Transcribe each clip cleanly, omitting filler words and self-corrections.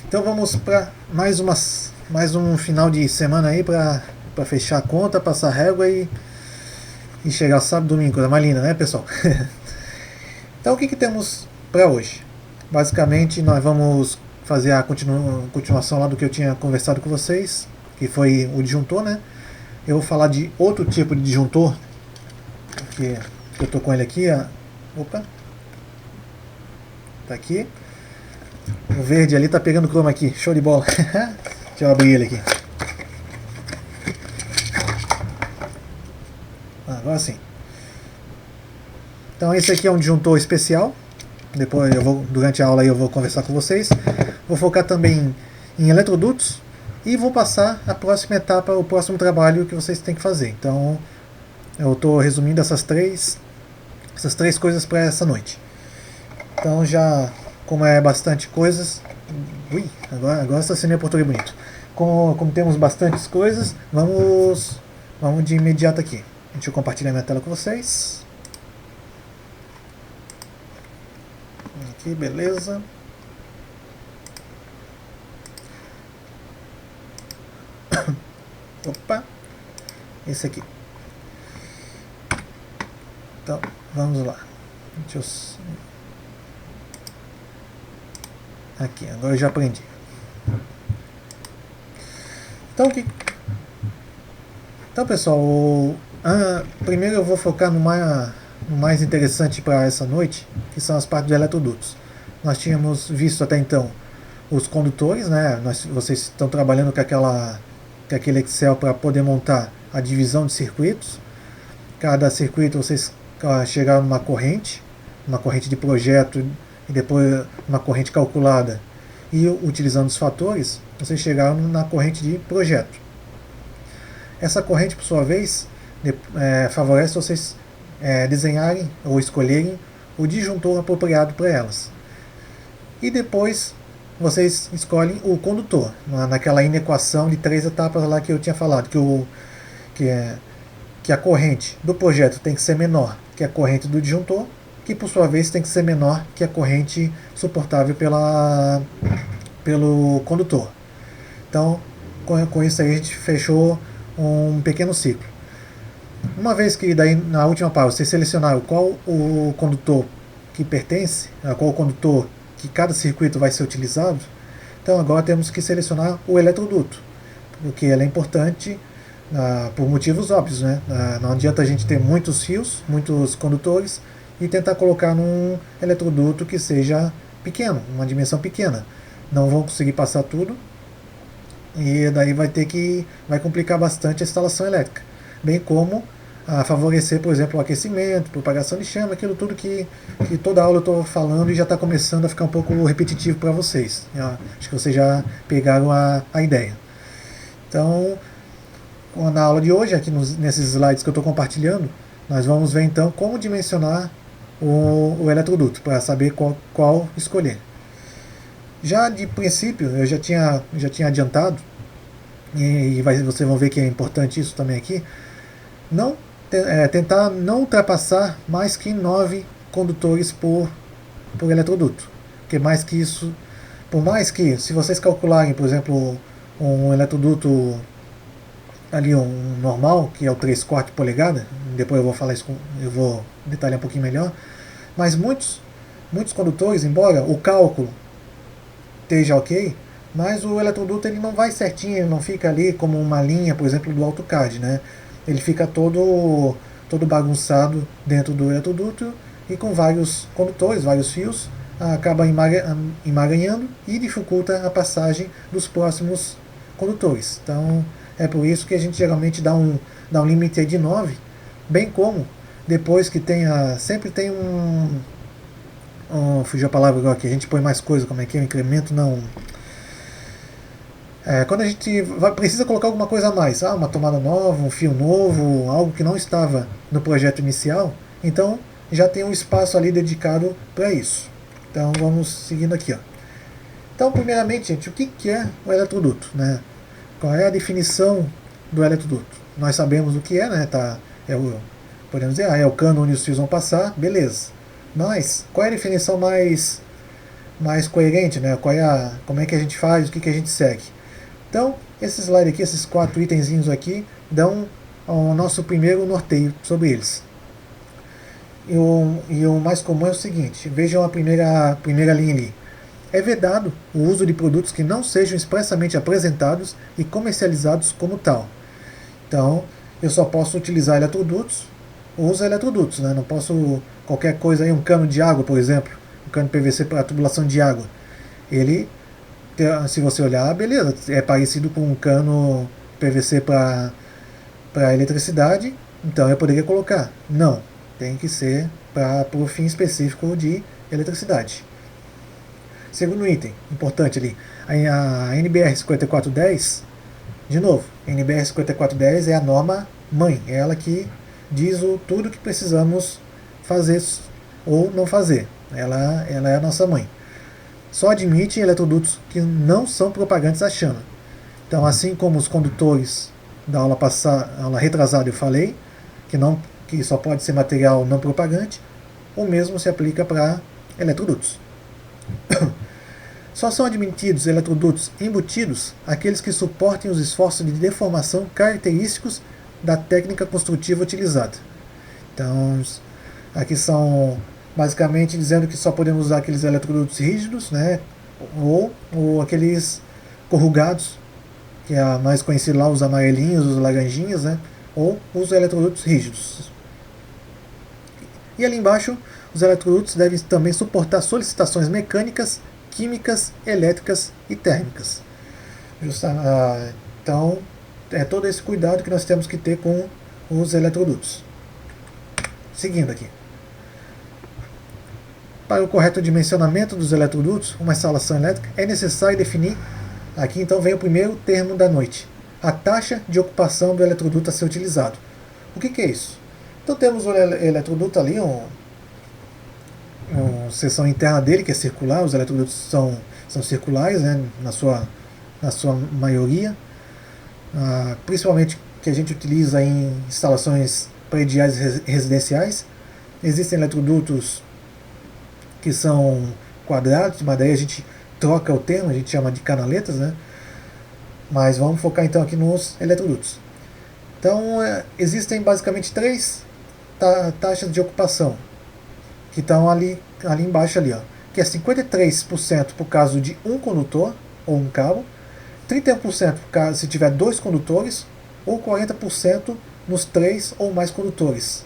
Então vamos para mais um final de semana aí para fechar a conta, passar régua e chegar sábado, domingo, coisa mais linda, né, pessoal? Então o que temos para hoje? Basicamente nós vamos fazer a continuação lá do que eu tinha conversado com vocês, que foi o disjuntor, né? Eu vou falar de outro tipo de disjuntor, que eu tô com ele aqui. Opa, tá aqui. O verde ali tá pegando croma aqui, show de bola. Deixa eu abrir ele aqui. Agora sim. Então esse aqui é um disjuntor especial. Depois durante a aula eu vou conversar com vocês. Vou focar também em eletrodutos e vou passar a próxima etapa, o próximo trabalho que vocês têm que fazer. Então eu estou resumindo essas três coisas para essa noite. Então já, como é bastante coisas, agora está sendo em português bonito. Como temos bastantes coisas, vamos de imediato aqui. Deixa eu compartilhar minha tela com vocês. Aqui, beleza. Opa, esse aqui. Então, vamos lá. Deixa eu... Aqui, agora eu já aprendi. Então, pessoal, primeiro eu vou focar no mais interessante para essa noite, que são as partes de eletrodutos. Nós tínhamos visto até então os condutores, né? Vocês estão trabalhando com aquele Excel para poder montar a divisão de circuitos. Cada circuito vocês chegaram numa corrente de projeto e depois uma corrente calculada, e utilizando os fatores, vocês chegaram na corrente de projeto. Essa corrente, por sua vez, favorece vocês desenharem ou escolherem o disjuntor apropriado para elas. E depois vocês escolhem o condutor, naquela inequação de 3 etapas lá que eu tinha falado, que a corrente do projeto tem que ser menor que a corrente do disjuntor, que por sua vez tem que ser menor que a corrente suportável pelo condutor. Então, com isso aí a gente fechou um pequeno ciclo. Uma vez que daí na última parte vocês selecionaram qual o condutor que pertence, qual o condutor que cada circuito vai ser utilizado, então agora temos que selecionar o eletroduto, porque ele é importante por motivos óbvios, né? Não adianta a gente ter muitos fios, muitos condutores e tentar colocar num eletroduto que seja pequeno, uma dimensão pequena. Não vão conseguir passar tudo e daí vai complicar bastante a instalação elétrica, bem como favorecer, por exemplo, o aquecimento, propagação de chama, aquilo tudo que toda aula eu estou falando e já está começando a ficar um pouco repetitivo para vocês. Acho que vocês já pegaram a ideia. Então, na aula de hoje, aqui nesses slides que eu estou compartilhando, nós vamos ver então como dimensionar o eletroduto, para saber qual escolher. Já de princípio, eu já tinha adiantado, e vocês vão ver que é importante isso também aqui, tentar não ultrapassar mais que 9 condutores por eletroduto. Porque mais que isso, por mais que, se vocês calcularem, por exemplo, um eletroduto ali, um normal, que é o 3/4 polegada, depois eu vou detalhar um pouquinho melhor, mas muitos condutores, embora o cálculo esteja ok, mas o eletroduto ele não vai certinho, ele não fica ali como uma linha, por exemplo, do AutoCAD, né? Ele fica todo bagunçado dentro do eletroduto e com vários condutores, vários fios, acaba emaranhando e dificulta a passagem dos próximos condutores. Então é por isso que a gente geralmente dá um limite de 9, bem como depois que sempre tem fugiu a palavra agora, que a gente põe mais coisa, como é que é, um incremento, não... quando a gente precisa colocar alguma coisa a mais, uma tomada nova, um fio novo, algo que não estava no projeto inicial, então já tem um espaço ali dedicado para isso. Então vamos seguindo aqui. Então, primeiramente, gente, o que é o eletroduto, né? Qual é a definição do eletroduto? Nós sabemos o que é, né? Podemos dizer, é o cano onde os fios vão passar, beleza. Mas qual é a definição mais mais coerente, né? Como é que a gente faz, o que a gente segue. Então, esse slide aqui, esses 4 itenzinhos aqui, dão o nosso primeiro norteio sobre eles. E o mais comum é o seguinte, vejam a primeira linha ali. É vedado o uso de produtos que não sejam expressamente apresentados e comercializados como tal. Então, eu só posso utilizar eletrodutos, uso eletrodutos, né? Não posso qualquer coisa aí, um cano de água, por exemplo, um cano PVC para tubulação de água. Ele, se você olhar, beleza, é parecido com um cano PVC para eletricidade, então eu poderia colocar. Não, tem que ser para o fim específico de eletricidade. Segundo item, importante ali, a NBR 5410, de novo, a NBR 5410 é a norma mãe, é ela que diz tudo que precisamos fazer ou não fazer. Ela é a nossa mãe. Só admite eletrodutos que não são propagantes à chama. Então, assim como os condutores da aula retrasada eu falei, que só pode ser material não propagante, o mesmo se aplica para eletrodutos. Só são admitidos eletrodutos embutidos aqueles que suportem os esforços de deformação característicos da técnica construtiva utilizada. Então, aqui são basicamente dizendo que só podemos usar aqueles eletrodutos rígidos, né, ou aqueles corrugados, que é a mais conhecida lá, os amarelinhos, os laranjinhas, né, ou os eletrodutos rígidos. E ali embaixo, os eletrodutos devem também suportar solicitações mecânicas, químicas, elétricas e térmicas. Então, é todo esse cuidado que nós temos que ter com os eletrodutos. Seguindo aqui. Para o correto dimensionamento dos eletrodutos, uma instalação elétrica, é necessário definir, aqui então vem o primeiro termo da noite, a taxa de ocupação do eletroduto a ser utilizado. O que é isso? Então temos o eletroduto ali, uma seção interna dele que é circular, os eletrodutos são circulares, né, na sua maioria, principalmente que a gente utiliza em instalações prediais residenciais. Existem eletrodutos que são quadrados, mas daí a gente troca o termo, a gente chama de canaletas, né? Mas vamos focar então aqui nos eletrodutos. Então, existem basicamente 3 taxas de ocupação, que estão ali embaixo, ali, ó, que é 53% por caso de um condutor ou um cabo, 31% por caso se tiver 2 condutores, ou 40% nos 3 ou mais condutores.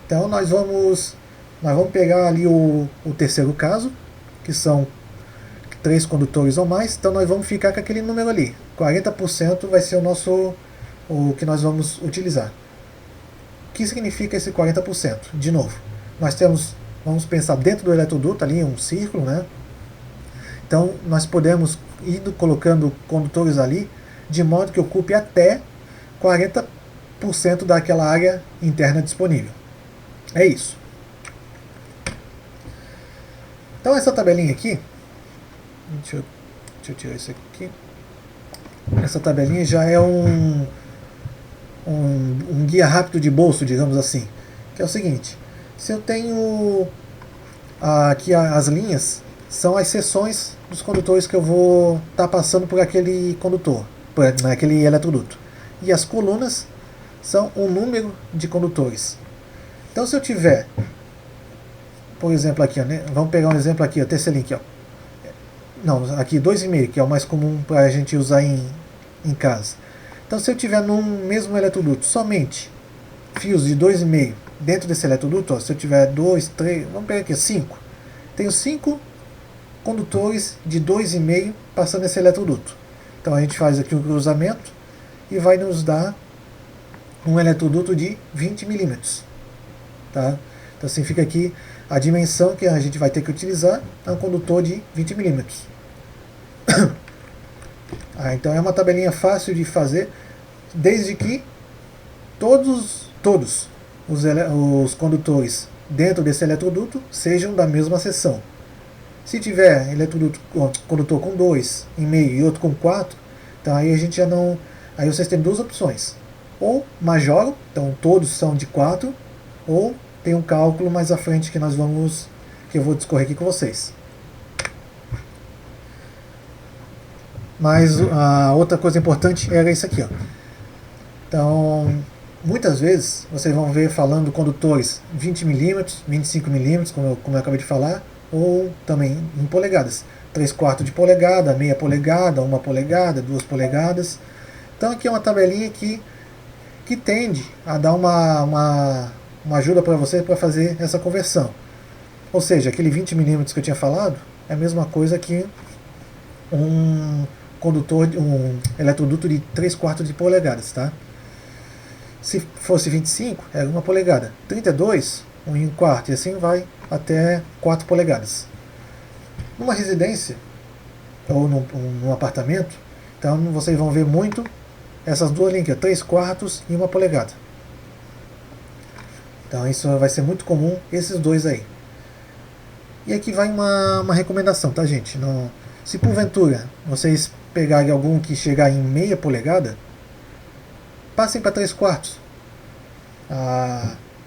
Então nós vamos pegar ali o terceiro caso, que são 3 condutores ou mais, então nós vamos ficar com aquele número ali, 40% vai ser o que nós vamos utilizar. O que significa esse 40%? De novo, vamos pensar dentro do eletroduto ali, um círculo, né? Então nós podemos ir colocando condutores ali, de modo que ocupe até 40% daquela área interna disponível. É isso. Então essa tabelinha aqui, deixa eu tirar isso aqui. Essa tabelinha já é um guia rápido de bolso, digamos assim, que é o seguinte: se eu tenho aqui as linhas, são as seções dos condutores que eu vou estar passando por aquele condutor, por aquele eletroduto, e as colunas são o número de condutores. Então, se eu tiver, por exemplo, aqui, ó, né, vamos pegar um exemplo aqui, o terceiro link, ó. Não, aqui 2,5, que é o mais comum para a gente usar em casa. Então, se eu tiver num mesmo eletroduto somente fios de 2,5 dentro desse eletroduto, ó, se eu tiver 2, 3, vamos pegar aqui 5, tenho 5 condutores de 2,5 passando nesse eletroduto. Então a gente faz aqui um cruzamento e vai nos dar um eletroduto de 20 milímetros. Tá? Então assim fica aqui a dimensão que a gente vai ter que utilizar, é um condutor de 20 milímetros. Então é uma tabelinha fácil de fazer, desde que todos os condutores dentro desse eletroduto sejam da mesma seção. Se tiver condutor com 2,5 e outro com 4, então aí a gente já não. Aí vocês têm 2 opções. Ou majoram, então todos são de 4, ou tem um cálculo mais à frente que eu vou discorrer aqui com vocês. Mas a outra coisa importante era isso aqui, ó. Então, muitas vezes vocês vão ver falando condutores 20 milímetros, 25 milímetros, como eu acabei de falar, ou também em polegadas. 3/4 de polegada, meia polegada, 1 polegada, 2 polegadas. Então aqui é uma tabelinha que tende a dar uma ajuda para você para fazer essa conversão. Ou seja, aquele 20 milímetros que eu tinha falado é a mesma coisa que um condutor, um eletroduto de 3/4 de polegadas, tá? Se fosse 25, era 1 polegada. 32, 1 1/4, e assim vai até 4 polegadas. Numa residência, ou num apartamento, então vocês vão ver muito essas duas linhas, 3/4 e 1 polegada. Então isso vai ser muito comum, esses dois aí. E aqui vai uma recomendação, tá, gente? Se porventura vocês pegarem algum que chegar em meia polegada, passem para 3/4.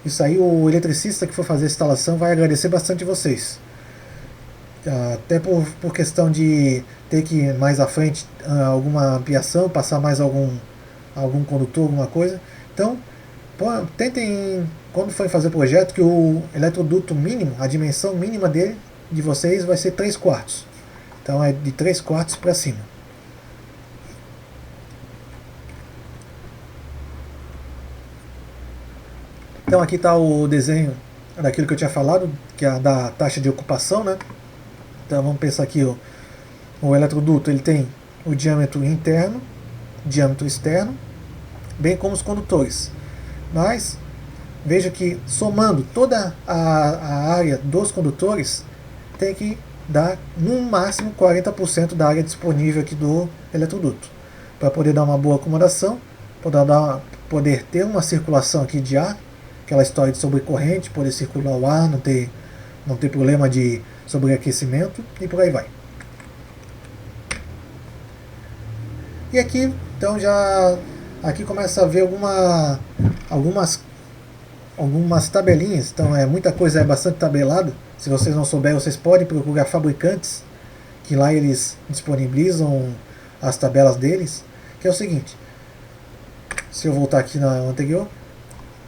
Isso aí o eletricista que for fazer a instalação vai agradecer bastante vocês. Até por questão de ter que mais à frente alguma ampliação, passar mais algum condutor, alguma coisa. Então, tentem, quando for fazer o projeto, que o eletroduto mínimo, a dimensão mínima dele, de vocês, vai ser 3/4. Então é de 3/4 para cima. Então aqui está o desenho daquilo que eu tinha falado, que é da taxa de ocupação, né? Então vamos pensar aqui, o eletroduto ele tem o diâmetro interno, diâmetro externo, bem como os condutores. Mas veja que somando toda a área dos condutores, tem que dar no máximo 40% da área disponível aqui do eletroduto, para poder dar uma boa acomodação, poder ter uma circulação aqui de ar, aquela história de sobrecorrente, poder circular o ar, não ter problema de sobreaquecimento e por aí vai. E aqui, então aqui começa a ver algumas tabelinhas, então muita coisa é bastante tabelada. Se vocês não souberem, vocês podem procurar fabricantes, que lá eles disponibilizam as tabelas deles, que é o seguinte, se eu voltar aqui na anterior,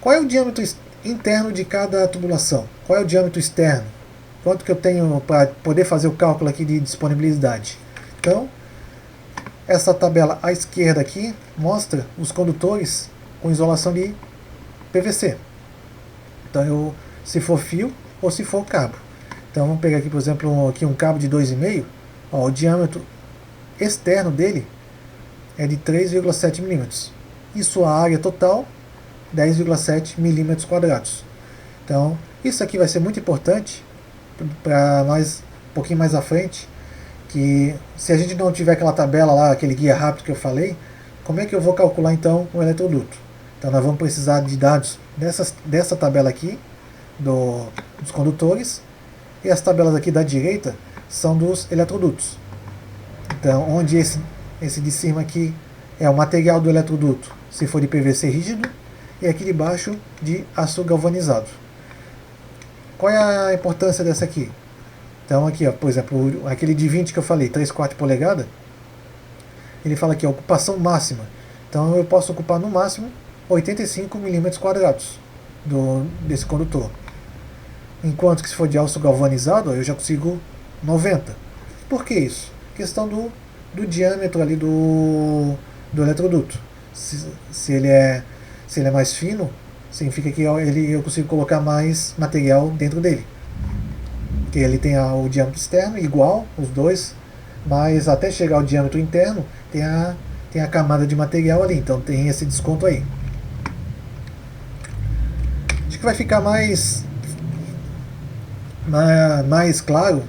qual é o diâmetro interno de cada tubulação? Qual é o diâmetro externo? Quanto que eu tenho para poder fazer o cálculo aqui de disponibilidade? Então, essa tabela à esquerda aqui mostra os condutores com isolação de PVC. Então, se for fio ou se for cabo. Então, vamos pegar aqui, por exemplo, aqui um cabo de 2,5. O diâmetro externo dele é de 3,7 milímetros. E sua área total, 10,7 milímetros quadrados. Então, isso aqui vai ser muito importante para nós, um pouquinho mais à frente, que se a gente não tiver aquela tabela lá, aquele guia rápido que eu falei, como é que eu vou calcular então o eletroduto? Então nós vamos precisar de dados dessa tabela aqui, dos condutores, e as tabelas aqui da direita são dos eletrodutos. Então, onde esse de cima aqui é o material do eletroduto, se for de PVC rígido, e aqui de baixo de aço galvanizado. Qual é a importância dessa aqui? Então aqui, por exemplo, aquele de 20 que eu falei, 3/4 polegada, ele fala aqui, a ocupação máxima. Então eu posso ocupar no máximo 85 milímetros quadrados desse condutor. Enquanto que se for de aço galvanizado, eu já consigo 90. Por que isso? Questão do diâmetro ali do eletroduto. Se ele é mais fino, significa que eu consigo colocar mais material dentro dele. Porque ele tem o diâmetro externo igual, os dois, mas até chegar ao diâmetro interno tem a camada de material ali, então tem esse desconto aí. Acho que vai ficar mais claro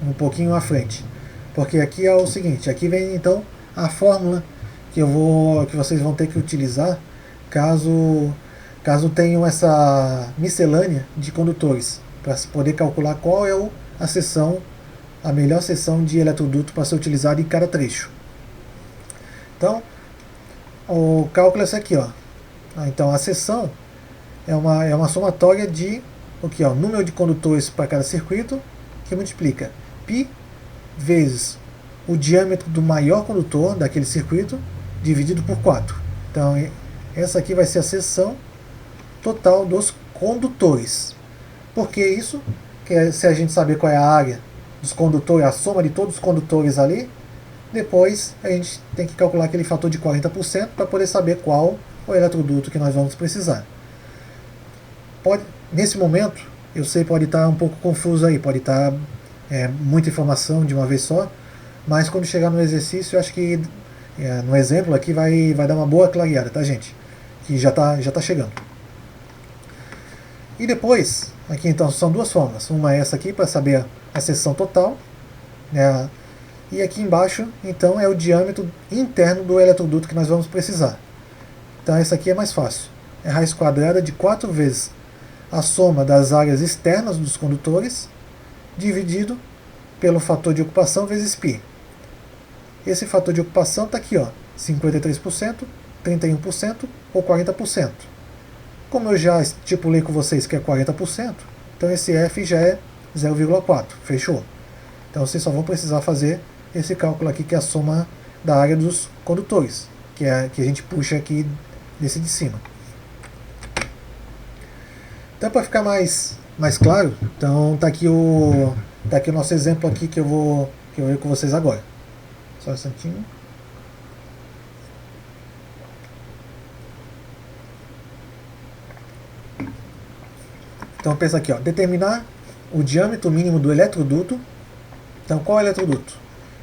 um pouquinho à frente, porque aqui é o seguinte, aqui vem então a fórmula que vocês vão ter que utilizar caso tenham essa miscelânea de condutores, para poder calcular qual é a melhor seção de eletroduto para ser utilizado em cada trecho. Então, o cálculo é esse aqui, Então a seção é uma somatória de número de condutores para cada circuito, que multiplica π vezes o diâmetro do maior condutor daquele circuito dividido por 4. Então, essa aqui vai ser a seção total dos condutores. Por que isso? Porque se a gente saber qual é a área dos condutores, a soma de todos os condutores ali, depois a gente tem que calcular aquele fator de 40% para poder saber qual o eletroduto que nós vamos precisar. Nesse momento, eu sei, pode estar um pouco confuso aí, pode estar muita informação de uma vez só, mas quando chegar no exercício, eu acho que no exemplo aqui vai dar uma boa clareada, tá, gente? Que já tá chegando. E depois, aqui então são duas formas. Uma é essa aqui para saber a seção total, né? E aqui embaixo, então, é o diâmetro interno do eletroduto que nós vamos precisar. Então essa aqui é mais fácil. É raiz quadrada de 4 vezes a soma das áreas externas dos condutores dividido pelo fator de ocupação vezes π. Esse fator de ocupação está aqui, ó, 53%, 31% ou 40%. Como eu já estipulei com vocês que é 40%, então esse F já é 0,4, fechou? Então vocês só vão precisar fazer esse cálculo aqui, que é a soma da área dos condutores, que a gente puxa aqui desse de cima. Então, para ficar mais claro, então tá aqui o nosso exemplo aqui que eu vou ver com vocês agora. Só um instantinho. Então pensa aqui, ó, determinar o diâmetro mínimo do eletroduto. Então qual é o eletroduto?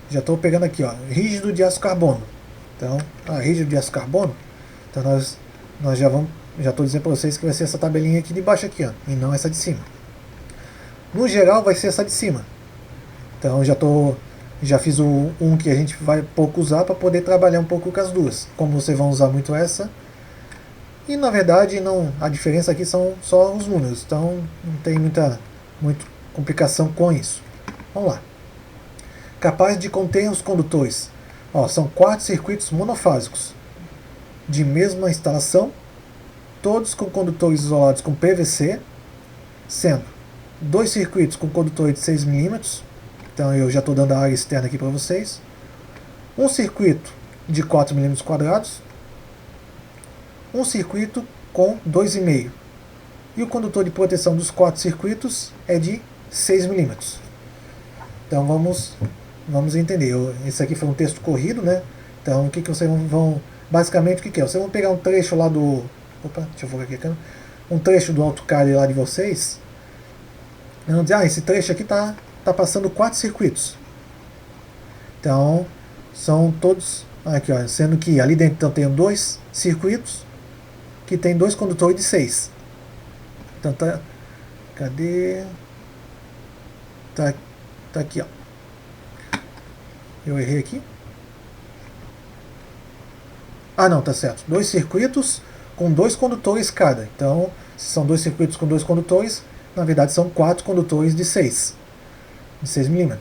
Já estou pegando aqui, ó, rígido de aço carbono. Então, rígido de aço carbono. Então nós já estou dizendo para vocês que vai ser essa tabelinha aqui de baixo aqui, ó, e não essa de cima. No geral vai ser essa de cima. Então já fiz um que a gente vai pouco usar para poder trabalhar um pouco com as duas. Como vocês vão usar muito essa. E na verdade a diferença aqui são só os números. Então não tem muita complicação com isso. Vamos lá. Capaz de conter os condutores. Ó, são 4 circuitos monofásicos de mesma instalação, todos com condutores isolados com PVC, sendo 2 circuitos com condutores de 6 mm, então eu já estou dando a área externa aqui para vocês, um circuito de 4 mm quadrados, um circuito com 2,5 e o condutor de proteção dos 4 circuitos é de 6 mm. Então vamos entender. Esse aqui foi um texto corrido, né? Então o que vocês vão... Basicamente o que é? Vocês vão pegar um trecho lá do... Opa, deixa eu focar aqui a câmera. Um trecho do AutoCAD lá de vocês. E vão dizer, esse trecho aqui tá passando 4 circuitos. Então, são todos... Aqui, ó, sendo que ali dentro então, tem 2 circuitos que tem 2 condutores de 6. Então tá... Cadê? Tá aqui, ó. Eu errei aqui. Não, tá certo. 2 circuitos com 2 condutores cada. Então, se são 2 circuitos com 2 condutores, na verdade são 4 condutores de 6 mm.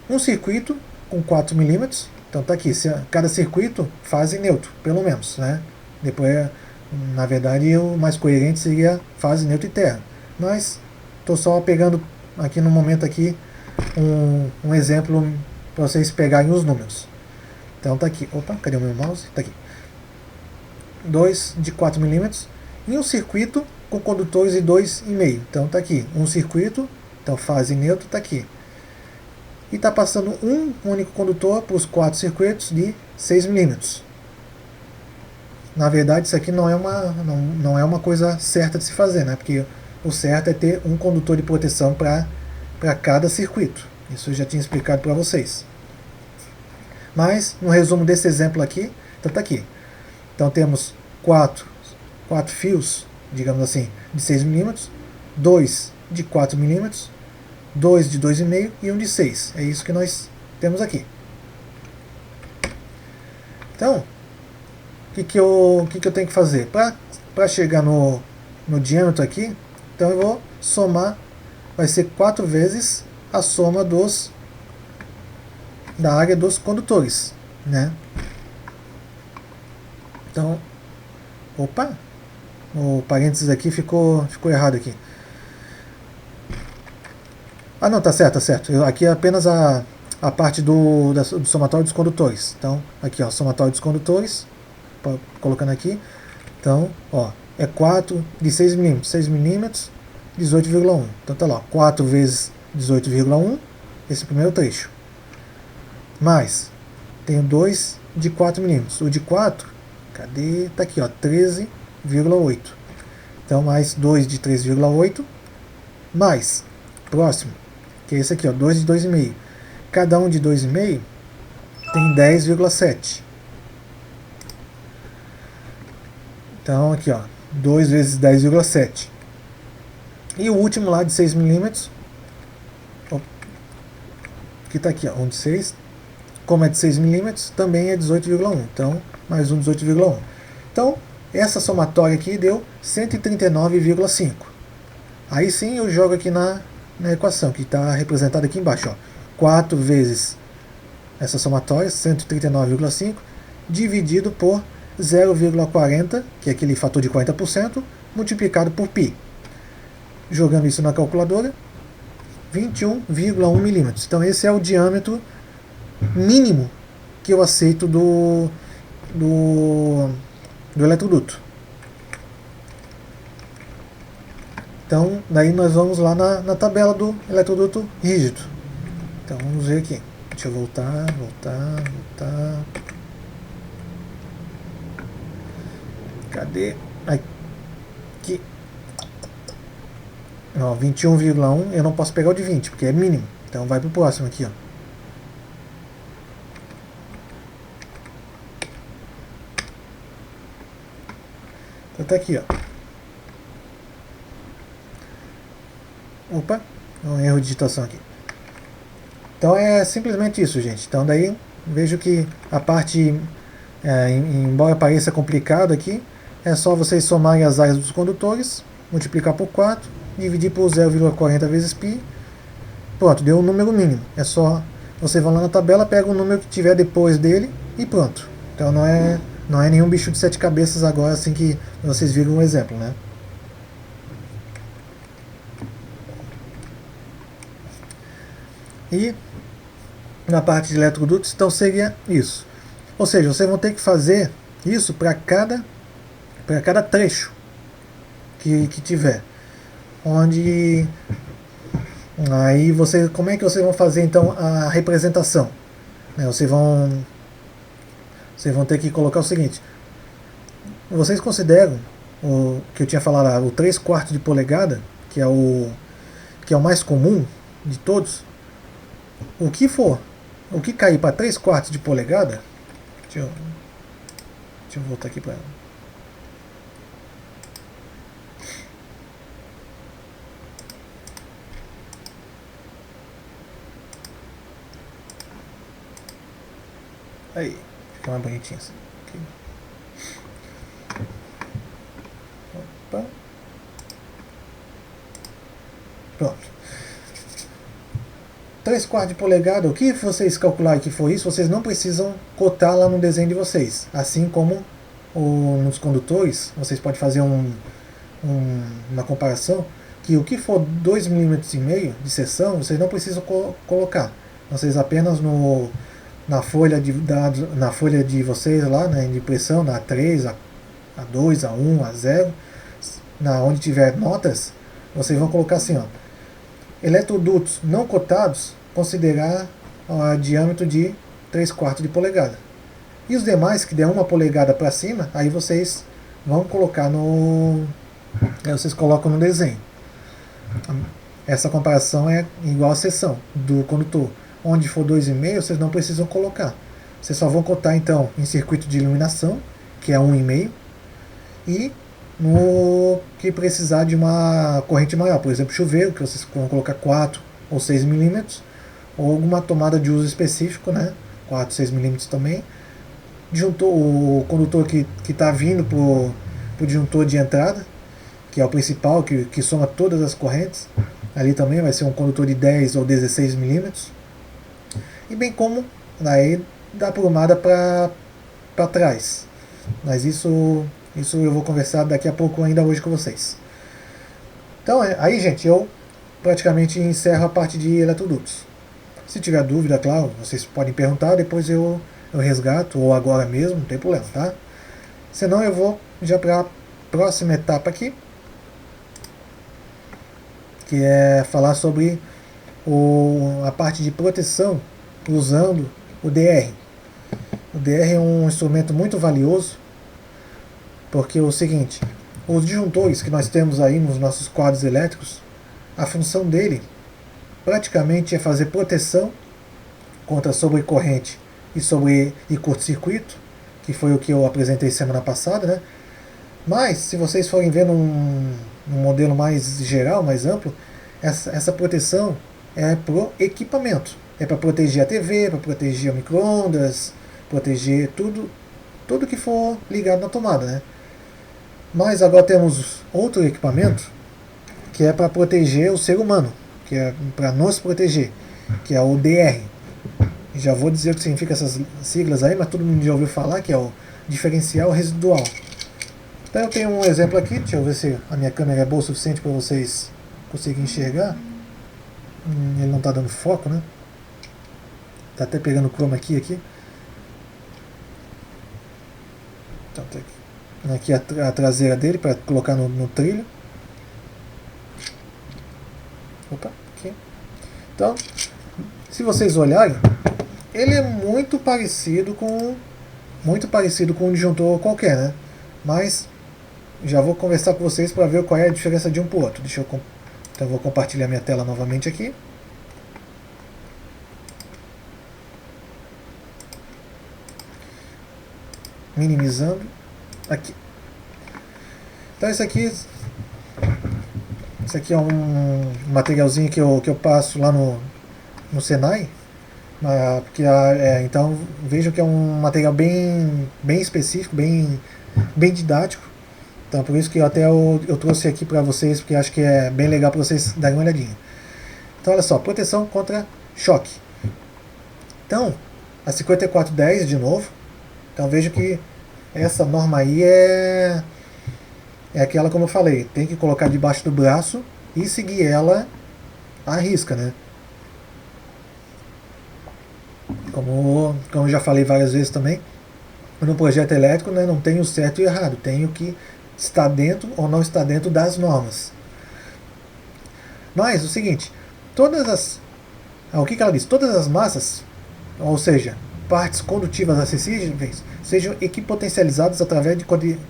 Um circuito com 4 mm, então tá aqui, cada circuito fase neutro, pelo menos, né? Depois, na verdade, o mais coerente seria fase neutro e terra. Mas, estou só pegando aqui no momento aqui um exemplo para vocês pegarem os números. Então tá aqui, opa, cadê o meu mouse? Tá aqui. 2 de 4 mm e um circuito com condutores de 2,5. Então tá aqui, um circuito, então fase neutro tá aqui. E tá passando um único condutor para os 4 circuitos de 6 mm. Na verdade isso aqui não é uma coisa certa de se fazer, né? Porque o certo é ter um condutor de proteção para cada circuito. Isso eu já tinha explicado para vocês. Mas, no resumo desse exemplo aqui, então tá aqui. Então temos 4 fios, digamos assim, de 6 mm, 2 de 4 mm, 2 de 2,5 e um de 6. É isso que nós temos aqui. Então, o que eu tenho que fazer? Para chegar no diâmetro aqui, então eu vou somar, vai ser 4 vezes a soma da área dos condutores, né? Então, opa, o parênteses aqui ficou errado aqui. Não, tá certo. Aqui é apenas a a parte do somatório dos condutores. Então, aqui, ó, somatório dos condutores, colocando aqui. Então, ó, é 4 de 6 milímetros, 6 milímetros, 18,1. Então tá lá, 4 vezes 18,1, esse primeiro trecho. Mais, tenho 2 de 4 milímetros. O de 4, cadê? Tá aqui, ó, 13,8. Então, mais 2 de 13,8, mais, próximo, que é esse aqui, ó, 2 de 2,5. Cada um de 2,5 tem 10,7. Então, aqui, ó, 2 vezes 10,7. E o último lá de 6 milímetros, que está aqui, ó, 1 de 6, como é de 6 milímetros, também é 18,1. Então, mais um 18,1. Então, essa somatória aqui deu 139,5. Aí sim eu jogo aqui na equação, que está representada aqui embaixo, ó. 4 vezes essa somatória, 139,5, dividido por 0,40, que é aquele fator de 40%, multiplicado por π. Jogando isso na calculadora, 21,1 milímetros. Então esse é o diâmetro mínimo que eu aceito do eletroduto. Então daí nós vamos lá na tabela do eletroduto rígido. Então vamos ver aqui. Deixa eu voltar. Cadê? Aqui. Ó, 21,1. Eu não posso pegar o de 20, porque é mínimo. Então vai pro próximo aqui, ó. Então tá aqui, ó. Opa, um erro de digitação aqui. Então é simplesmente isso, gente. Então daí vejo que a parte, embora pareça complicado aqui, é só vocês somarem as áreas dos condutores, multiplicar por 4, dividir por 0,40 vezes π. Pronto, deu um número mínimo. É só você vai lá na tabela, pega o número que tiver depois dele e pronto. Então não é nenhum bicho de 7 cabeças agora, assim que vocês viram um exemplo, né? E na parte de eletrodutos, então seria isso. Ou seja, vocês vão ter que fazer isso para cada trecho que tiver. Onde aí como é que vocês vão fazer então a representação? Vocês vão ter que colocar o seguinte: vocês consideram o que eu tinha falado, o 3/4 de polegada, que é o mais comum de todos. O que cair para 3/4 de polegada, deixa eu voltar aqui para aí, fica mais bonitinho assim. Aqui. Opa. Pronto. 3/4 de polegada, o que vocês calcularem que for isso, vocês não precisam cotar lá no desenho de vocês. Assim como nos condutores, vocês podem fazer uma comparação, que o que for 2,5 mm de seção, vocês não precisam colocar. Vocês apenas na folha de dados, na folha de vocês lá, né, de impressão, na A3, A2, A1, A0, onde tiver notas, vocês vão colocar assim, ó: eletrodutos não cotados, considerar diâmetro de 3/4 de polegada. E os demais que der 1 polegada para cima, aí vocês vão colocar aí vocês colocam no desenho. Essa comparação é igual a seção do condutor. Onde for 2,5, vocês não precisam colocar. Vocês só vão cotar então em circuito de iluminação, que é 1,5, e no que precisar de uma corrente maior, por exemplo, chuveiro, que vocês vão colocar 4 ou 6 milímetros, ou alguma tomada de uso específico, né? 4, 6 milímetros também. O condutor que está vindo para o disjuntor de entrada, que é o principal, que soma todas as correntes, ali também vai ser um condutor de 10 ou 16 milímetros. E bem como daí da plumada para trás. Mas isso eu vou conversar daqui a pouco ainda hoje com vocês. Então aí, gente, eu praticamente encerro a parte de eletrodutos. Se tiver dúvida, claro, vocês podem perguntar, depois eu resgato, ou agora mesmo, não tem problema, tá? Senão eu vou já para a próxima etapa aqui, que é falar sobre a parte de proteção usando o DR. O DR é um instrumento muito valioso, porque é o seguinte, os disjuntores que nós temos aí nos nossos quadros elétricos, a função dele praticamente é fazer proteção contra sobrecorrente e curto-circuito, que foi o que eu apresentei semana passada, né? Mas, se vocês forem ver num modelo mais geral, mais amplo, essa proteção é pro equipamento. É para proteger a TV, para proteger o micro-ondas, proteger tudo que for ligado na tomada, né? Mas agora temos outro equipamento que é para proteger o ser humano, que é para nos proteger, que é o DR. Já vou dizer o que significa essas siglas aí, mas todo mundo já ouviu falar, que é o diferencial residual. Então eu tenho um exemplo aqui, deixa eu ver se a minha câmera é boa o suficiente para vocês conseguirem enxergar. Ele não está dando foco, né? Está até pegando o chroma key aqui. Então, tá aqui a traseira dele para colocar no trilho. Opa, aqui. Então, se vocês olharem, ele é muito parecido com um disjuntor qualquer, né? Mas já vou conversar com vocês para ver qual é a diferença de um para o outro. Então eu vou compartilhar minha tela novamente aqui. Minimizando. Aqui. Então isso aqui é um materialzinho que eu passo lá no Senai. Então vejam que é um material bem específico, bem didático. Então por isso que eu trouxe aqui para vocês, porque acho que é bem legal para vocês darem uma olhadinha. Então olha só, proteção contra choque. Então, a 5410 de novo. Então vejo que essa norma aí é aquela, como eu falei, tem que colocar debaixo do braço e seguir ela à risca, né? Como eu já falei várias vezes também, no projeto elétrico, né, não tem o certo e o errado, tem o que está dentro ou não está dentro das normas. Mas o seguinte, o que ela diz? Todas as massas, ou seja, partes condutivas acessíveis, sejam equipotencializadas através de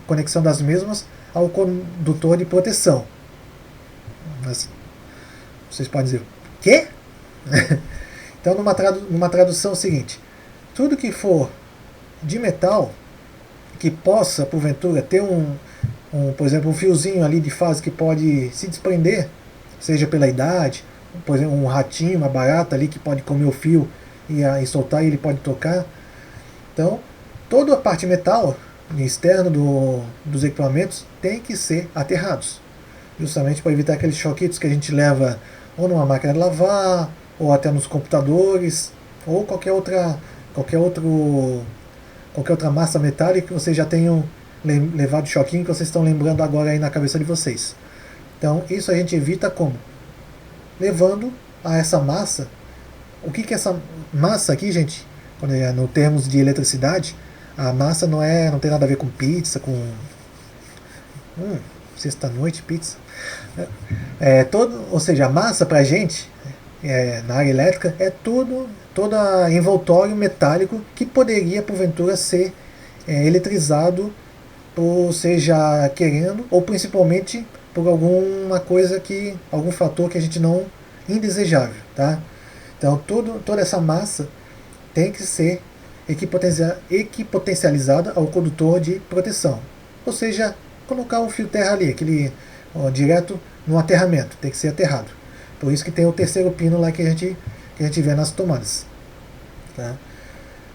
conexão das mesmas ao condutor de proteção. Mas vocês podem dizer, quê? Então, numa tradução seguinte, tudo que for de metal, que possa, porventura, ter por exemplo, um fiozinho ali de fase que pode se desprender, seja pela idade, por exemplo, um ratinho, uma barata ali que pode comer o fio e soltar e ele pode tocar. Então, toda a parte metal externa dos equipamentos tem que ser aterrados, justamente para evitar aqueles choquitos que a gente leva ou numa máquina de lavar, ou até nos computadores, ou qualquer outra massa metálica que vocês já tenham levado choquinho, que vocês estão lembrando agora aí na cabeça de vocês. Então isso a gente evita como? Levando a essa massa. O que é essa massa aqui, gente? Quando no termos de eletricidade, a massa não tem nada a ver com pizza, com sexta-noite, pizza. Ou seja, a massa pra gente, na área elétrica, é toda envoltório metálico que poderia, porventura, ser eletrizado, ou seja, querendo, ou principalmente por algum fator que a gente não indesejável, tá? Então toda essa massa tem que ser equipotencializada ao condutor de proteção, ou seja, colocar um fio terra ali, direto no aterramento, tem que ser aterrado. Por isso que tem o terceiro pino lá que a gente vê nas tomadas, tá?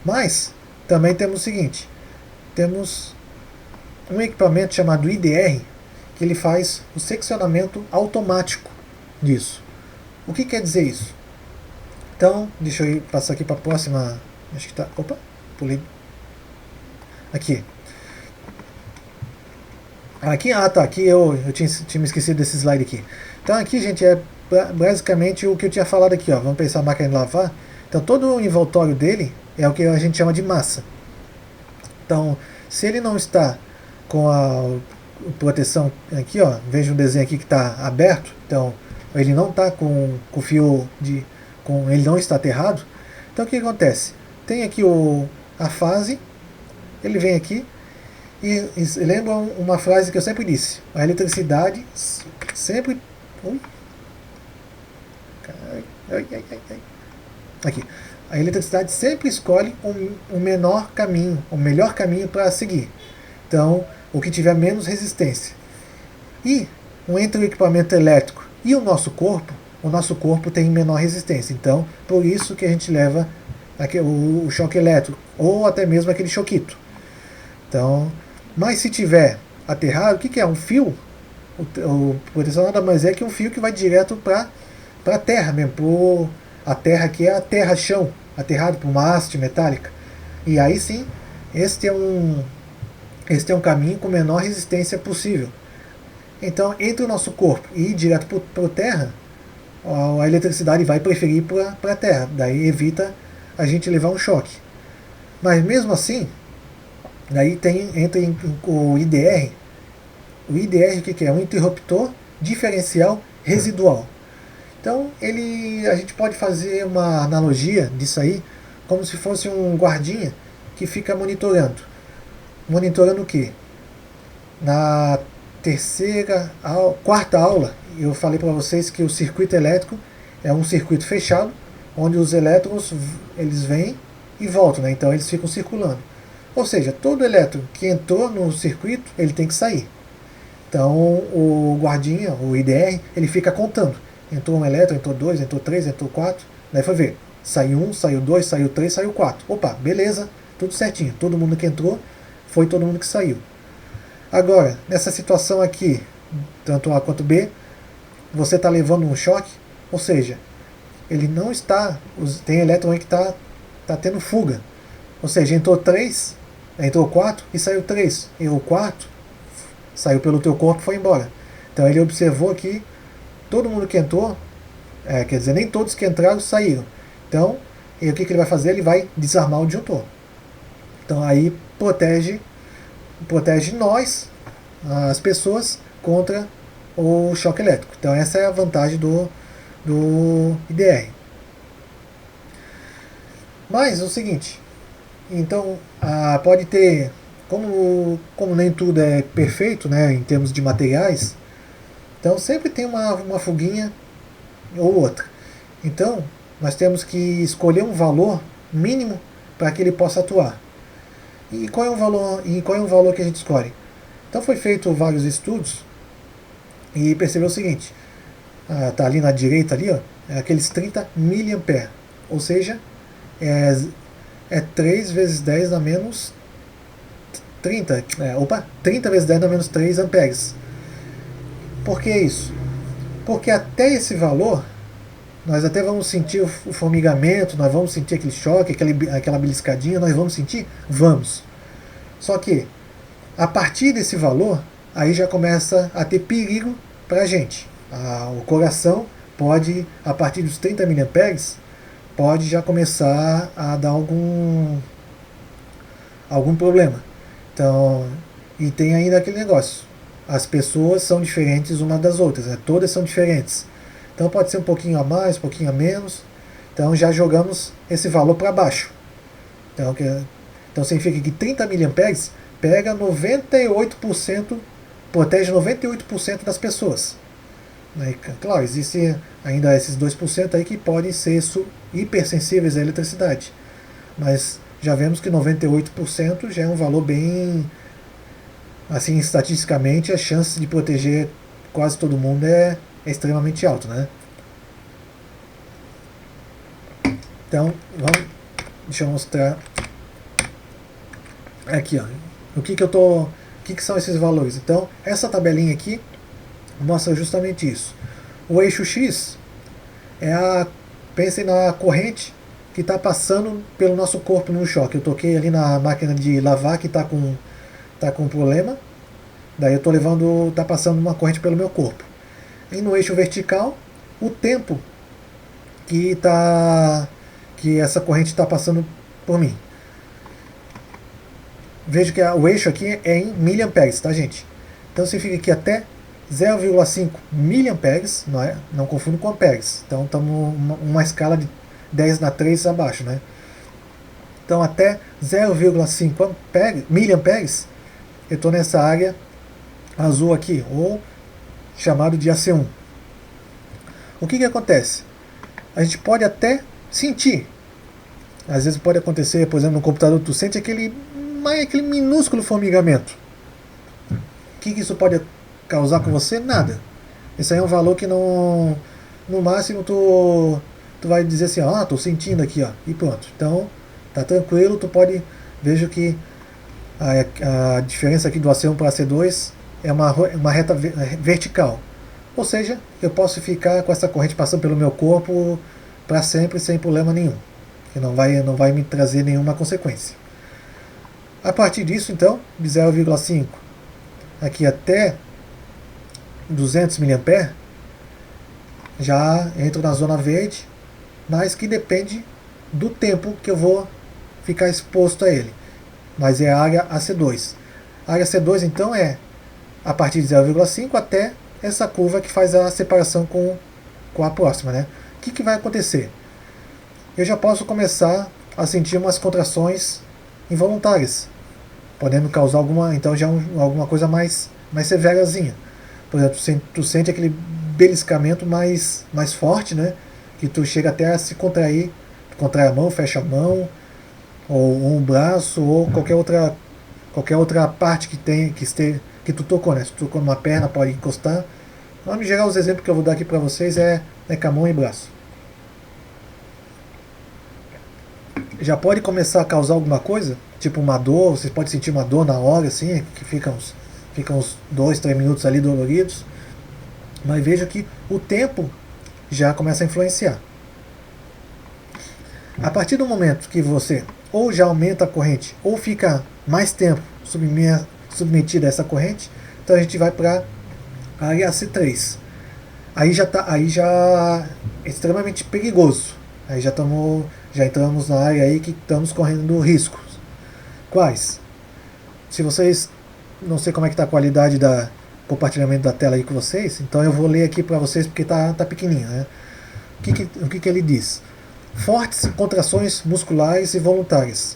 Mas também temos o seguinte, temos um equipamento chamado IDR, que ele faz o seccionamento automático disso. O que quer dizer isso? Então, deixa eu passar aqui para a próxima. Acho que tá. Opa, pulei. Aqui. Aqui eu tinha me esquecido desse slide aqui. Então aqui, gente, é basicamente o que eu tinha falado aqui, ó. Vamos pensar a máquina de lavar. Então todo o envoltório dele é o que a gente chama de massa. Então, se ele não está com a proteção aqui, ó, veja um desenho aqui que está aberto, então ele não está com o fio de, ele não está aterrado. Então o que acontece? Tem aqui a fase, ele vem aqui e lembra uma frase que eu sempre disse: a eletricidade sempre, aqui, a eletricidade sempre escolhe um menor caminho, o melhor caminho para seguir. Então, o que tiver menos resistência. E entre o equipamento elétrico e o nosso corpo tem menor resistência. Então, por isso que a gente leva o choque elétrico, ou até mesmo aquele choquito. Então, mas se tiver aterrado, o que é? Um fio? O proteção nada mais é que um fio que vai direto para a terra mesmo. A terra aqui é a terra-chão, aterrado por uma haste metálica. E aí sim, este é um caminho com menor resistência possível. Então, entre o nosso corpo e ir direto para a terra, a eletricidade vai preferir para a terra. Daí evita a gente levar um choque. Mas mesmo assim, daí entra o IDR. O IDR, o que é? Um interruptor diferencial residual. Então, a gente pode fazer uma analogia disso aí, como se fosse um guardinha que fica monitorando. Monitorando o quê? Na quarta aula, eu falei para vocês que o circuito elétrico é um circuito fechado, onde os elétrons eles vêm e voltam, né? Então eles ficam circulando. Ou seja, todo elétron que entrou no circuito, ele tem que sair. Então o guardinha, o IDR, ele fica contando. Entrou um elétron, entrou dois, entrou três, entrou quatro. Daí foi ver. Saiu um, saiu dois, saiu três, saiu quatro. Opa, beleza, tudo certinho. Todo mundo que entrou, foi todo mundo que saiu. Agora, nessa situação aqui, tanto A quanto B, você está levando um choque, ou seja, ele não está. Tem elétron aí que está tendo fuga. Ou seja, entrou 3, entrou 4 e saiu 3. E o quarto saiu pelo teu corpo e foi embora. Então ele observou que todo mundo que entrou, quer dizer, nem todos que entraram saíram. Então, e o que ele vai fazer? Ele vai desarmar o disjuntor. Então aí protege nós, as pessoas, contra o choque elétrico. Então essa é a vantagem do IDR. Mas o seguinte, então pode ter, como nem tudo é perfeito, né, em termos de materiais, então sempre tem uma fuguinha ou outra. Então nós temos que escolher um valor mínimo para que ele possa atuar. E qual é o valor que a gente escolhe? Então foi feito vários estudos e percebeu o seguinte, tá ali na direita ali, ó, é aqueles 30 mA, ou seja, é 3 vezes 10 a menos 30, 30 vezes 10 a menos 3 amperes. Por que isso? Porque até esse valor, nós até vamos sentir o formigamento, nós vamos sentir aquele choque, aquela beliscadinha, nós vamos sentir? Vamos. Só que, a partir desse valor, aí já começa a ter perigo para a gente. O coração pode, a partir dos 30 mA, pode já começar a dar algum problema. Então, e tem ainda aquele negócio. As pessoas são diferentes umas das outras, né? Todas são diferentes. Então pode ser um pouquinho a mais, um pouquinho a menos. Então já jogamos esse valor para baixo. Então significa que 30 mA pega 98%, protege 98% das pessoas. Claro, existem ainda esses 2% aí que podem ser hipersensíveis à eletricidade. Mas já vemos que 98% já é um valor bem, assim, estatisticamente, a chance de proteger quase todo mundo é extremamente alto, né? Então, deixa eu mostrar aqui, ó, o que são esses valores. Então, essa tabelinha aqui mostra justamente isso. O eixo X pensem na corrente que está passando pelo nosso corpo no choque. Eu toquei ali na máquina de lavar que está com problema. Daí eu estou está passando uma corrente pelo meu corpo. E no eixo vertical, o tempo que que essa corrente está passando por mim. Veja que o eixo aqui é em miliamperes, tá, gente? Então significa que até 0,5 miliamperes, não é? Não confundo com amperes. Então estamos uma escala de 10 na 3 abaixo, né? Então até 0,5 miliamperes, eu estou nessa área azul aqui, ou chamado de AC1. O que acontece? A gente pode até sentir. Às vezes pode acontecer, por exemplo, no computador, tu sente aquele minúsculo formigamento. O que isso pode causar com você? Nada. Esse aí é um valor que não... No máximo tu vai dizer assim, tô sentindo aqui, ó, e pronto. Então, tá tranquilo, tu pode... Vejo que a diferença aqui do AC1 para AC2 é uma reta vertical. Ou seja, eu posso ficar com essa corrente passando pelo meu corpo para sempre, sem problema nenhum. Que não vai me trazer nenhuma consequência. A partir disso, então, de 0,5 aqui até 200 mA, já entro na zona verde, mas que depende do tempo que eu vou ficar exposto a ele. Mas é a área AC2. A área C2, então, é a partir de 0,5 até essa curva que faz a separação com a próxima, né? O que vai acontecer? Eu já posso começar a sentir umas contrações involuntárias, podendo causar alguma coisa mais severazinha. Por exemplo, tu sente aquele beliscamento mais forte, né? Que tu chega até a se contrair, tu contrai a mão, fecha a mão, ou um braço, ou qualquer outra parte que tu tocou, né? Se tu tocou numa perna, pode encostar. Mas, em geral, os exemplos que eu vou dar aqui para vocês é com a mão e braço. Já pode começar a causar alguma coisa, tipo uma dor, você pode sentir uma dor na hora, assim, que fica uns 2, 3 minutos ali doloridos. Mas veja que o tempo já começa a influenciar. A partir do momento que você ou já aumenta a corrente, ou fica mais tempo submetido a essa corrente, então a gente vai para a área C3. Aí já é extremamente perigoso. Aí já entramos na área aí que estamos correndo riscos. Quais? Se vocês, não sei como é que está a qualidade da compartilhamento da tela aí com vocês, então eu vou ler aqui para vocês porque tá pequenininho, né? O que ele diz? Fortes contrações musculares e voluntárias.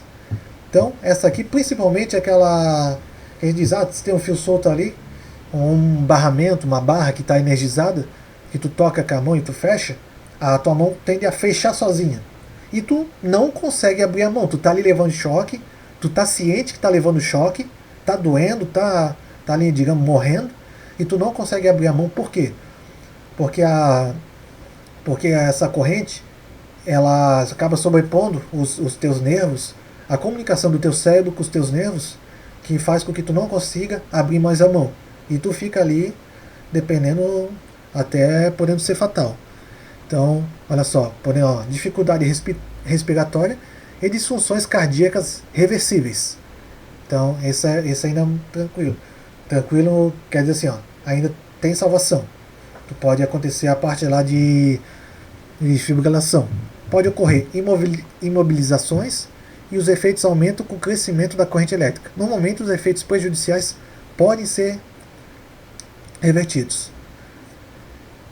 Então, essa aqui principalmente é aquela que a gente diz, se tem um fio solto ali, um barramento, uma barra que está energizada, que tu toca com a mão e tu fecha, a tua mão tende a fechar sozinha. E tu não consegue abrir a mão. Tu tá ali levando choque, tu tá ciente que tá levando choque, tá doendo, tá ali, digamos, morrendo, e tu não consegue abrir a mão. Por quê? Porque essa corrente, ela acaba sobrepondo os teus nervos, a comunicação do teu cérebro com os teus nervos, que faz com que tu não consiga abrir mais a mão. E tu fica ali, dependendo, até podendo ser fatal. Então, olha só, dificuldade respiratória e disfunções cardíacas reversíveis. Então, esse ainda é tranquilo. Tranquilo quer dizer assim, ainda tem salvação. Pode acontecer a parte lá de fibrilação. Pode ocorrer imobilizações e os efeitos aumentam com o crescimento da corrente elétrica. Normalmente, os efeitos prejudiciais podem ser revertidos.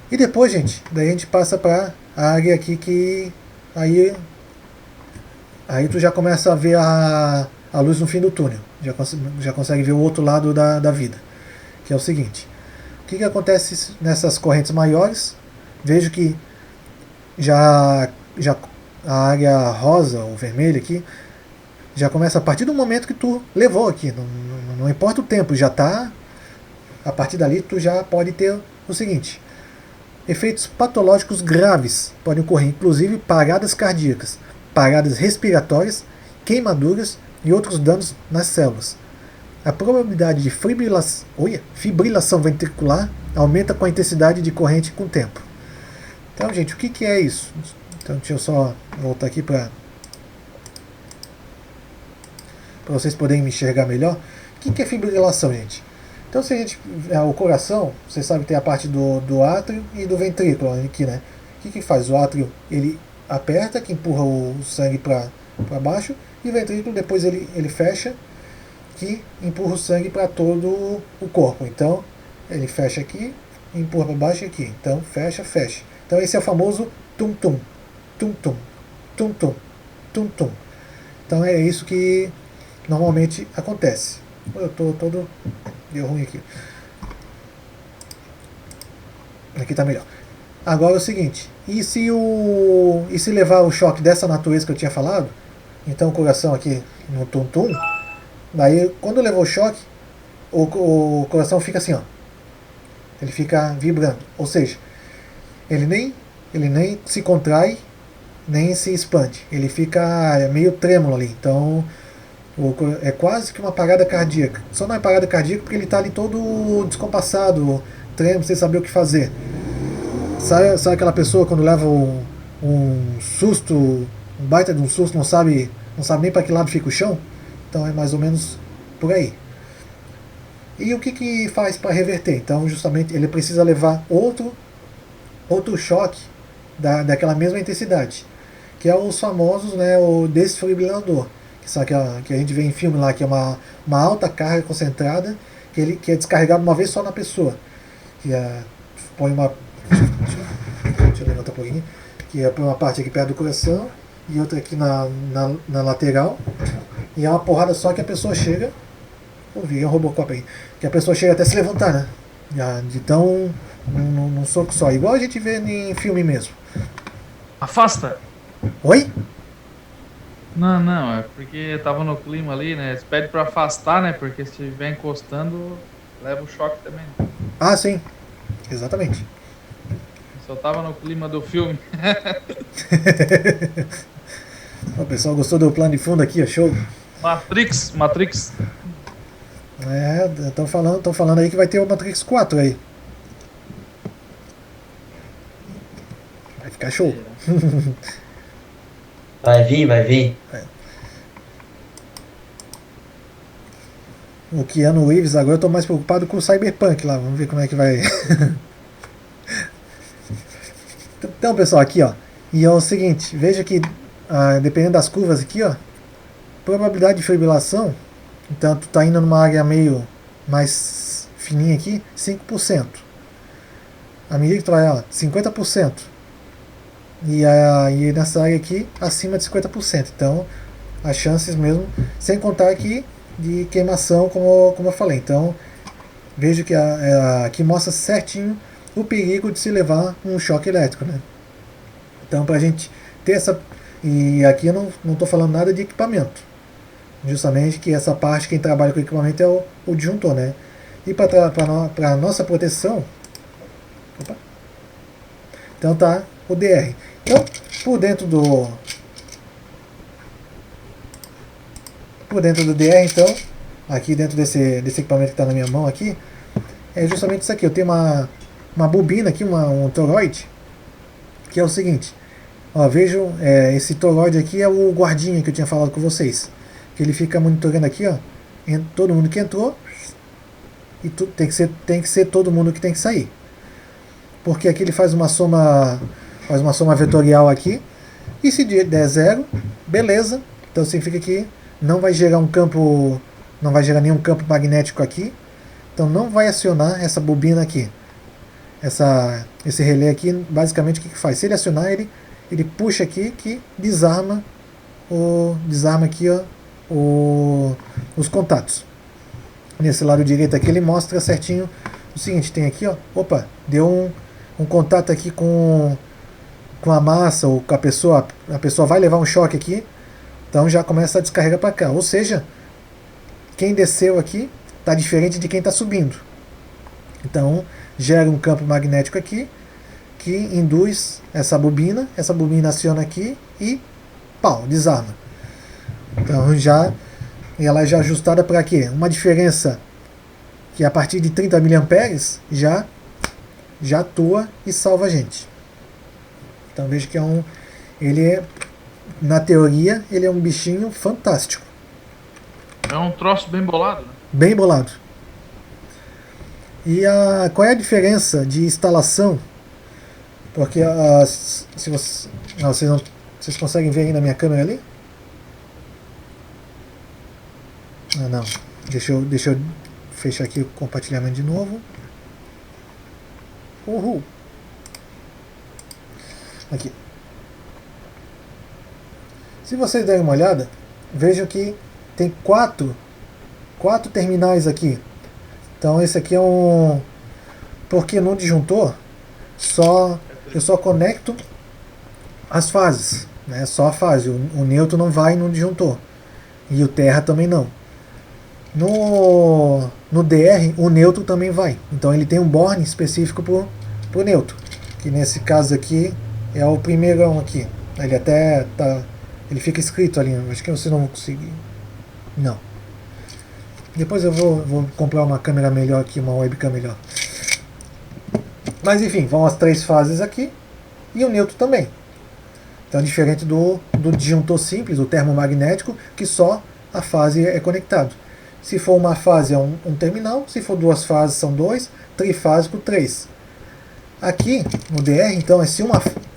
E depois, gente, daí a gente passa para a área aqui que aí tu já começa a ver a luz no fim do túnel. Já consegue ver o outro lado da vida. Que é o seguinte. O que acontece nessas correntes maiores? Vejo que já a área rosa ou vermelha aqui já começa a partir do momento que tu levou aqui. Não importa o tempo, já está. A partir dali tu já pode ter o seguinte. Efeitos patológicos graves podem ocorrer, inclusive paradas cardíacas, paradas respiratórias, queimaduras e outros danos nas células. A probabilidade de fibrilação ventricular aumenta com a intensidade de corrente com o tempo. Então, gente, o que é isso? Então, deixa eu só voltar aqui para vocês poderem me enxergar melhor. O que é fibrilação, gente? Então, se a gente, o coração, você sabe que tem a parte do átrio e do ventrículo aqui, né? O que faz? O átrio, ele aperta, que empurra o sangue para baixo, e o ventrículo depois ele fecha, que empurra o sangue para todo o corpo. Então ele fecha aqui, empurra para baixo e aqui. Então fecha, fecha. Então esse é o famoso tum-tum, tum-tum, tum-tum, tum-tum. Então é isso que normalmente acontece. Eu tô todo... deu ruim aqui. Aqui tá melhor. Agora é o seguinte, e se levar o choque dessa natureza que eu tinha falado, então o coração aqui no tum-tum, daí quando levou o choque, o coração fica assim, ó. Ele fica vibrando. Ou seja, ele nem se contrai, nem se expande. Ele fica meio trêmulo ali. Então é quase que uma parada cardíaca. Só não é parada cardíaca porque ele está ali todo descompassado, trêmulo, sem saber o que fazer. Sabe aquela pessoa quando leva um susto, um baita de um susto, não sabe nem para que lado fica o chão? Então é mais ou menos por aí. E o que faz para reverter? Então justamente ele precisa levar outro choque daquela mesma intensidade, que é os famosos, né, o desfibrilador, que a gente vê em filme lá, que é uma alta carga concentrada, que é descarregado uma vez só na pessoa. Que põe uma... Deixa eu levantar um pouquinho. Que é uma parte aqui perto do coração e outra aqui na lateral. E é uma porrada só que a pessoa chega... vi um Robocop aí. Que a pessoa chega até se levantar, né? De tão... num soco só. Igual a gente vê em filme mesmo. Afasta! Oi? Não, é porque tava no clima ali, né? Eles pedem pra afastar, né? Porque se estiver encostando, leva o choque também. Ah, sim. Exatamente. Só tava no clima do filme. O pessoal gostou do plano de fundo aqui, ó, show. Matrix. Estão falando aí que vai ter o Matrix 4 aí. Vai ficar show. Vai vir. O Keanu Reeves agora eu tô mais preocupado com o Cyberpunk lá. Vamos ver como é que vai. Então, pessoal, aqui, ó. E é o seguinte, veja que dependendo das curvas aqui, ó, probabilidade de fibrilação, então tu tá indo numa área meio mais fininha aqui, 5%. À medida que tu vai, ó, 50%. E nessa área aqui, acima de 50%. Então, as chances mesmo, sem contar aqui de queimação, como eu falei. Então, vejo que aqui mostra certinho o perigo de se levar um choque elétrico, né? Então, para a gente ter essa... E aqui eu não estou falando nada de equipamento. Justamente que essa parte, quem trabalha com equipamento é o disjuntor, né? E para a nossa proteção... Opa, então tá o DR. Então, por dentro do DR, então, aqui dentro desse equipamento que está na minha mão aqui, é justamente isso aqui. Eu tenho uma bobina aqui, um toroide, que é o seguinte, ó, vejam, esse toroide aqui é o guardinha que eu tinha falado com vocês, que ele fica monitorando aqui, ó, todo mundo que entrou, e tem que ser todo mundo que tem que sair, porque aqui ele faz uma soma vetorial aqui, e se der zero, beleza, então significa que não vai gerar nenhum campo magnético aqui, então não vai acionar essa bobina aqui. Esse relé aqui, basicamente o que faz? Se ele acionar, ele puxa aqui, que desarma aqui, ó, os contatos. Nesse lado direito aqui ele mostra certinho o seguinte, tem aqui, ó, opa, deu um contato aqui com a massa ou com a pessoa vai levar um choque aqui, então já começa a descarregar para cá, ou seja, quem desceu aqui está diferente de quem está subindo, então gera um campo magnético aqui que induz essa bobina aciona aqui e pau, desarma. Então ela já ajustada para quê? Uma diferença que a partir de 30 mA já atua e salva a gente. Então veja que na teoria, ele é um bichinho fantástico. É um troço bem bolado, né? Bem bolado. E qual é a diferença de instalação? Porque se vocês Vocês conseguem ver aí na minha câmera ali? Ah, não. Deixa eu fechar aqui o compartilhamento de novo. Uhul. Aqui. Se vocês derem uma olhada, vejam que tem quatro terminais aqui. Então esse aqui é um... Porque no disjuntor eu só conecto as fases, né? Só a fase. O neutro não vai no disjuntor. E o terra também não. No DR, o neutro também vai. Então ele tem um borne específico pro neutro. Que nesse caso aqui é o primeirão aqui. Ele até tá... Ele fica escrito ali. Acho que você não vai conseguir. Não. Depois eu vou comprar uma câmera melhor aqui, uma webcam melhor. Mas enfim, vão as três fases aqui. E o neutro também. Então diferente do disjuntor simples, o termomagnético, que só a fase é conectado. Se for uma fase é um terminal, se for duas fases são dois, trifásico 3. Aqui no DR, então, se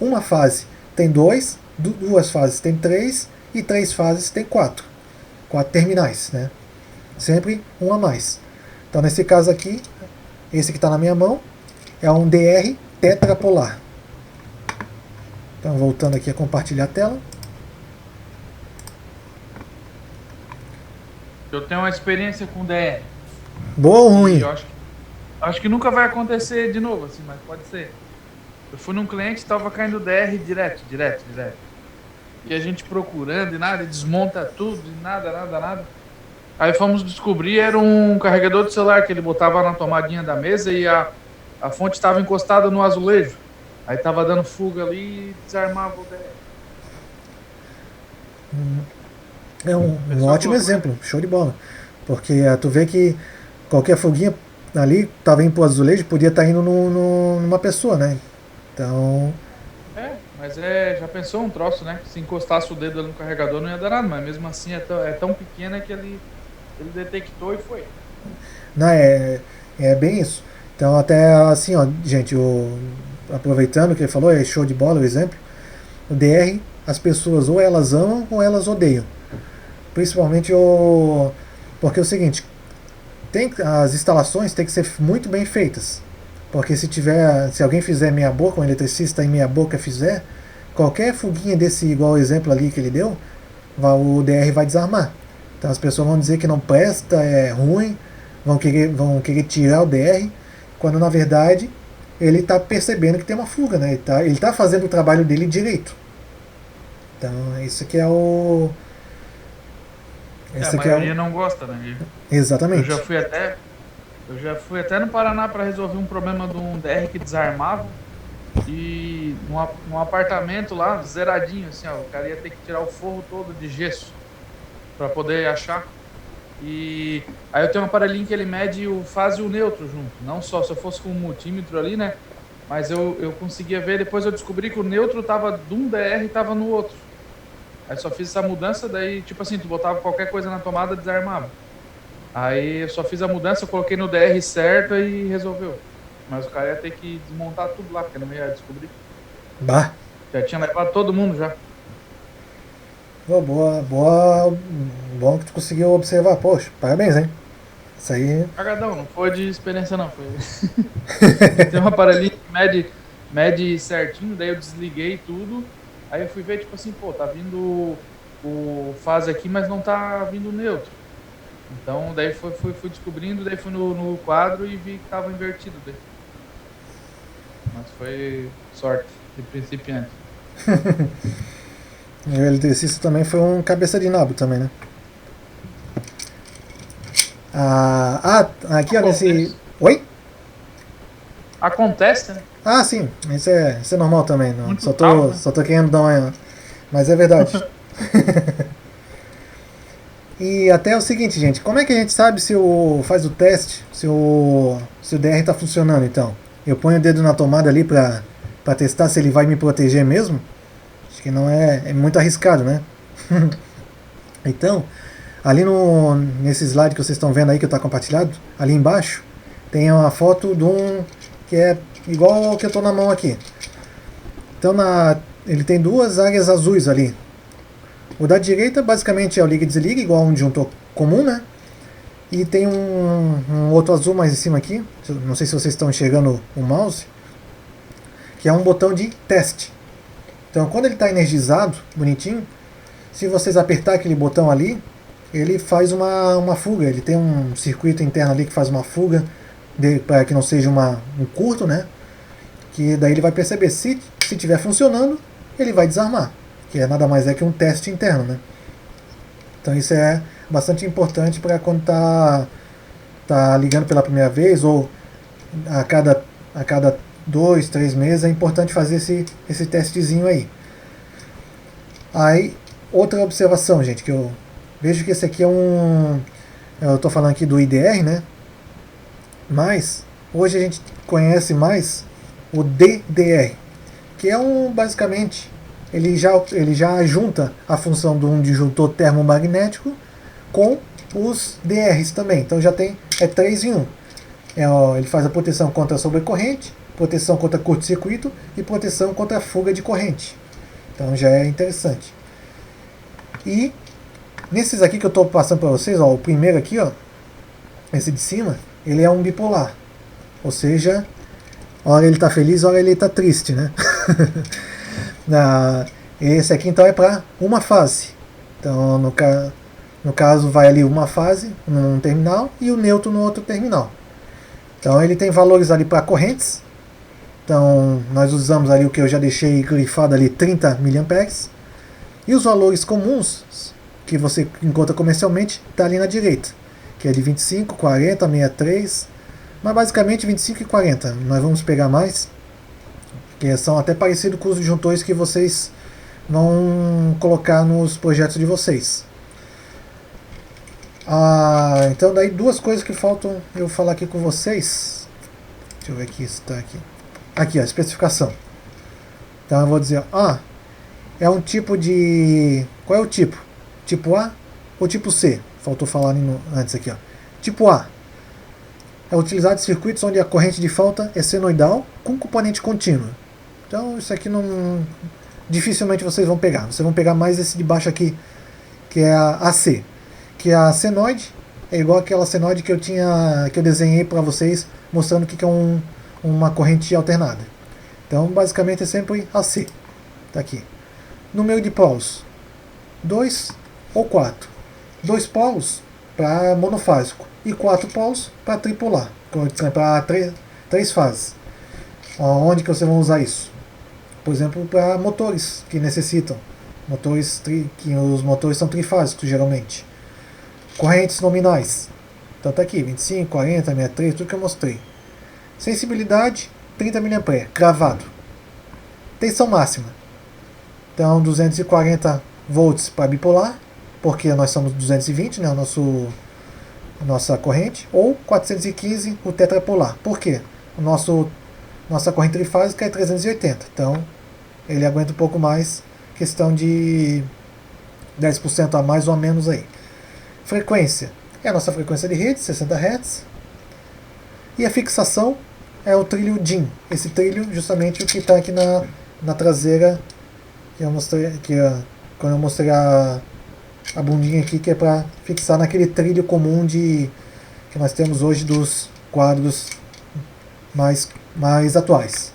uma fase tem dois, duas fases tem três e três fases tem quatro. Quatro terminais, né? Sempre um a mais. Então nesse caso aqui, esse que está na minha mão, é um DR tetrapolar. Então voltando aqui a compartilhar a tela. Eu tenho uma experiência com DR. Boa ou ruim? Eu acho que nunca vai acontecer de novo, assim, mas pode ser. Eu fui num cliente e tava caindo DR direto. E a gente procurando e nada, e desmonta tudo, e nada. Aí fomos descobrir, era um carregador de celular que ele botava na tomadinha da mesa e a fonte estava encostada no azulejo. Aí tava dando fuga ali e desarmava o DR. É um ótimo exemplo, show de bola. Porque tu vê que qualquer foguinha ali estava indo pro azulejo, podia estar indo numa pessoa, né? Então. Mas já pensou um troço, né? Se encostasse o dedo ali no carregador não ia dar nada, mas mesmo assim é tão pequena que ele detectou e foi. Não, é bem isso. Então até assim, ó, gente, aproveitando o que ele falou, é show de bola o exemplo. O DR, as pessoas ou elas amam ou elas odeiam. Principalmente porque é o seguinte, as instalações têm que ser muito bem feitas. Porque se alguém fizer meia boca, um eletricista em meia boca fizer, qualquer fuguinha desse, igual o exemplo ali que ele deu, o DR vai desarmar. Então as pessoas vão dizer que não presta, é ruim, vão querer tirar o DR, quando na verdade ele está percebendo que tem uma fuga, né? Ele tá fazendo o trabalho dele direito. Então isso que é o... A maioria não gosta, né? Exatamente. Eu já fui até no Paraná para resolver um problema de um DR que desarmava e num apartamento lá, zeradinho, assim, ó, o cara ia ter que tirar o forro todo de gesso para poder achar. E aí eu tenho um aparelhinho que ele mede o fase e o neutro junto, não só se eu fosse com um multímetro ali, né? Mas eu conseguia ver, depois eu descobri que o neutro tava de um DR e tava no outro. Aí só fiz essa mudança, daí tipo assim, tu botava qualquer coisa na tomada, desarmava. Aí eu só fiz a mudança, eu coloquei no DR certo e resolveu. Mas o cara ia ter que desmontar tudo lá, porque não ia descobrir. Bah. Já tinha levado todo mundo já. Bom que tu conseguiu observar. Poxa, parabéns, hein? Isso aí... Cagadão, não foi de experiência não, foi... Tem um aparelhinho que mede certinho, daí eu desliguei tudo. Aí eu fui ver, tipo assim, pô, tá vindo o fase aqui, mas não tá vindo neutro. Então, daí fui descobrindo, daí fui no quadro e vi que tava invertido. Daí. Mas foi sorte de principiante. O eletricista também foi um cabeça de nabo também, né? Aqui ó, nesse... Oi? Acontece, né? Ah, sim, isso é normal também. Não. Muito Só tô querendo dar uma... Mas é verdade. E até o seguinte, gente, como é que a gente sabe faz o teste, se o DR está funcionando, então? Eu ponho o dedo na tomada ali para testar se ele vai me proteger mesmo? Acho que não é muito arriscado, né? Então, ali nesse slide que vocês estão vendo aí que está compartilhado, ali embaixo, tem uma foto de um que é igual ao que eu estou na mão aqui. Então, ele tem duas áreas azuis ali. O da direita basicamente é o liga e desliga, igual um disjuntor comum, né? E tem um outro azul mais em cima aqui, não sei se vocês estão enxergando o mouse, que é um botão de teste. Então quando ele está energizado, bonitinho, se vocês apertar aquele botão ali, ele faz uma fuga, ele tem um circuito interno ali que faz uma fuga, para que não seja um curto, né? Que daí ele vai perceber, se estiver funcionando, ele vai desarmar, que nada mais é que um teste interno, né? Então isso é bastante importante para quando tá ligando pela primeira vez, ou a cada 2, 3 meses, é importante fazer esse testezinho aí. Aí, outra observação, gente, que eu vejo que esse aqui eu estou falando aqui do IDR, né? Mas hoje a gente conhece mais o DDR, que é basicamente, ele já junta a função de um disjuntor termomagnético com os DRs também. Então já tem 3 em 1. Ele faz a proteção contra a sobrecorrente, proteção contra curto-circuito e proteção contra a fuga de corrente. Então já é interessante. E nesses aqui que eu estou passando para vocês, o primeiro aqui, esse de cima, ele é um bipolar. Ou seja, hora ele está feliz, hora ele está triste, né? Esse aqui então é para uma fase. Então no caso vai ali uma fase num terminal e o neutro no outro terminal. Então ele tem valores ali para correntes. Então nós usamos ali o que eu já deixei grifado ali, 30 mA. E os valores comuns que você encontra comercialmente está ali na direita, que é de 25, 40, 63, mas basicamente 25 e 40. Nós vamos pegar mais, que são até parecidos com os disjuntores que vocês vão colocar nos projetos de vocês. Então daí duas coisas que faltam eu falar aqui com vocês. Deixa eu ver aqui se está aqui. Aqui, a especificação. Então eu vou dizer, é um tipo de... Qual é o tipo? Tipo A ou tipo C? Faltou falar antes aqui, Tipo A. É utilizado em circuitos onde a corrente de falta é senoidal com componente contínuo. Então isso aqui dificilmente vocês vão pegar. Vocês vão pegar mais esse de baixo aqui, que é a AC. Que a senoide é igual aquela senoide que eu desenhei para vocês, mostrando o que é uma corrente alternada. Então basicamente é sempre AC. Tá aqui. Número de polos: 2 ou 4. 2 polos para monofásico e 4 polos para tripolar, para 3 fases. Onde que vocês vão usar isso? Por exemplo, para motores que necessitam. Que os motores são trifásicos geralmente. Correntes nominais. Então tá aqui, 25, 40, 63, tudo que eu mostrei. Sensibilidade, 30 mA, cravado. Tensão máxima. Então 240 volts para bipolar, porque nós somos 220, né, nossa corrente, ou 415 o tetrapolar. Por quê? Nossa corrente trifásica é 380, então ele aguenta um pouco mais, questão de 10% a mais ou a menos aí. Frequência é a nossa frequência de rede, 60 Hz. E a fixação é o trilho DIN. Esse trilho, justamente o que está aqui na traseira, que eu mostrei, quando eu mostrei a bundinha aqui, que é para fixar naquele trilho comum que nós temos hoje dos quadros mais atuais.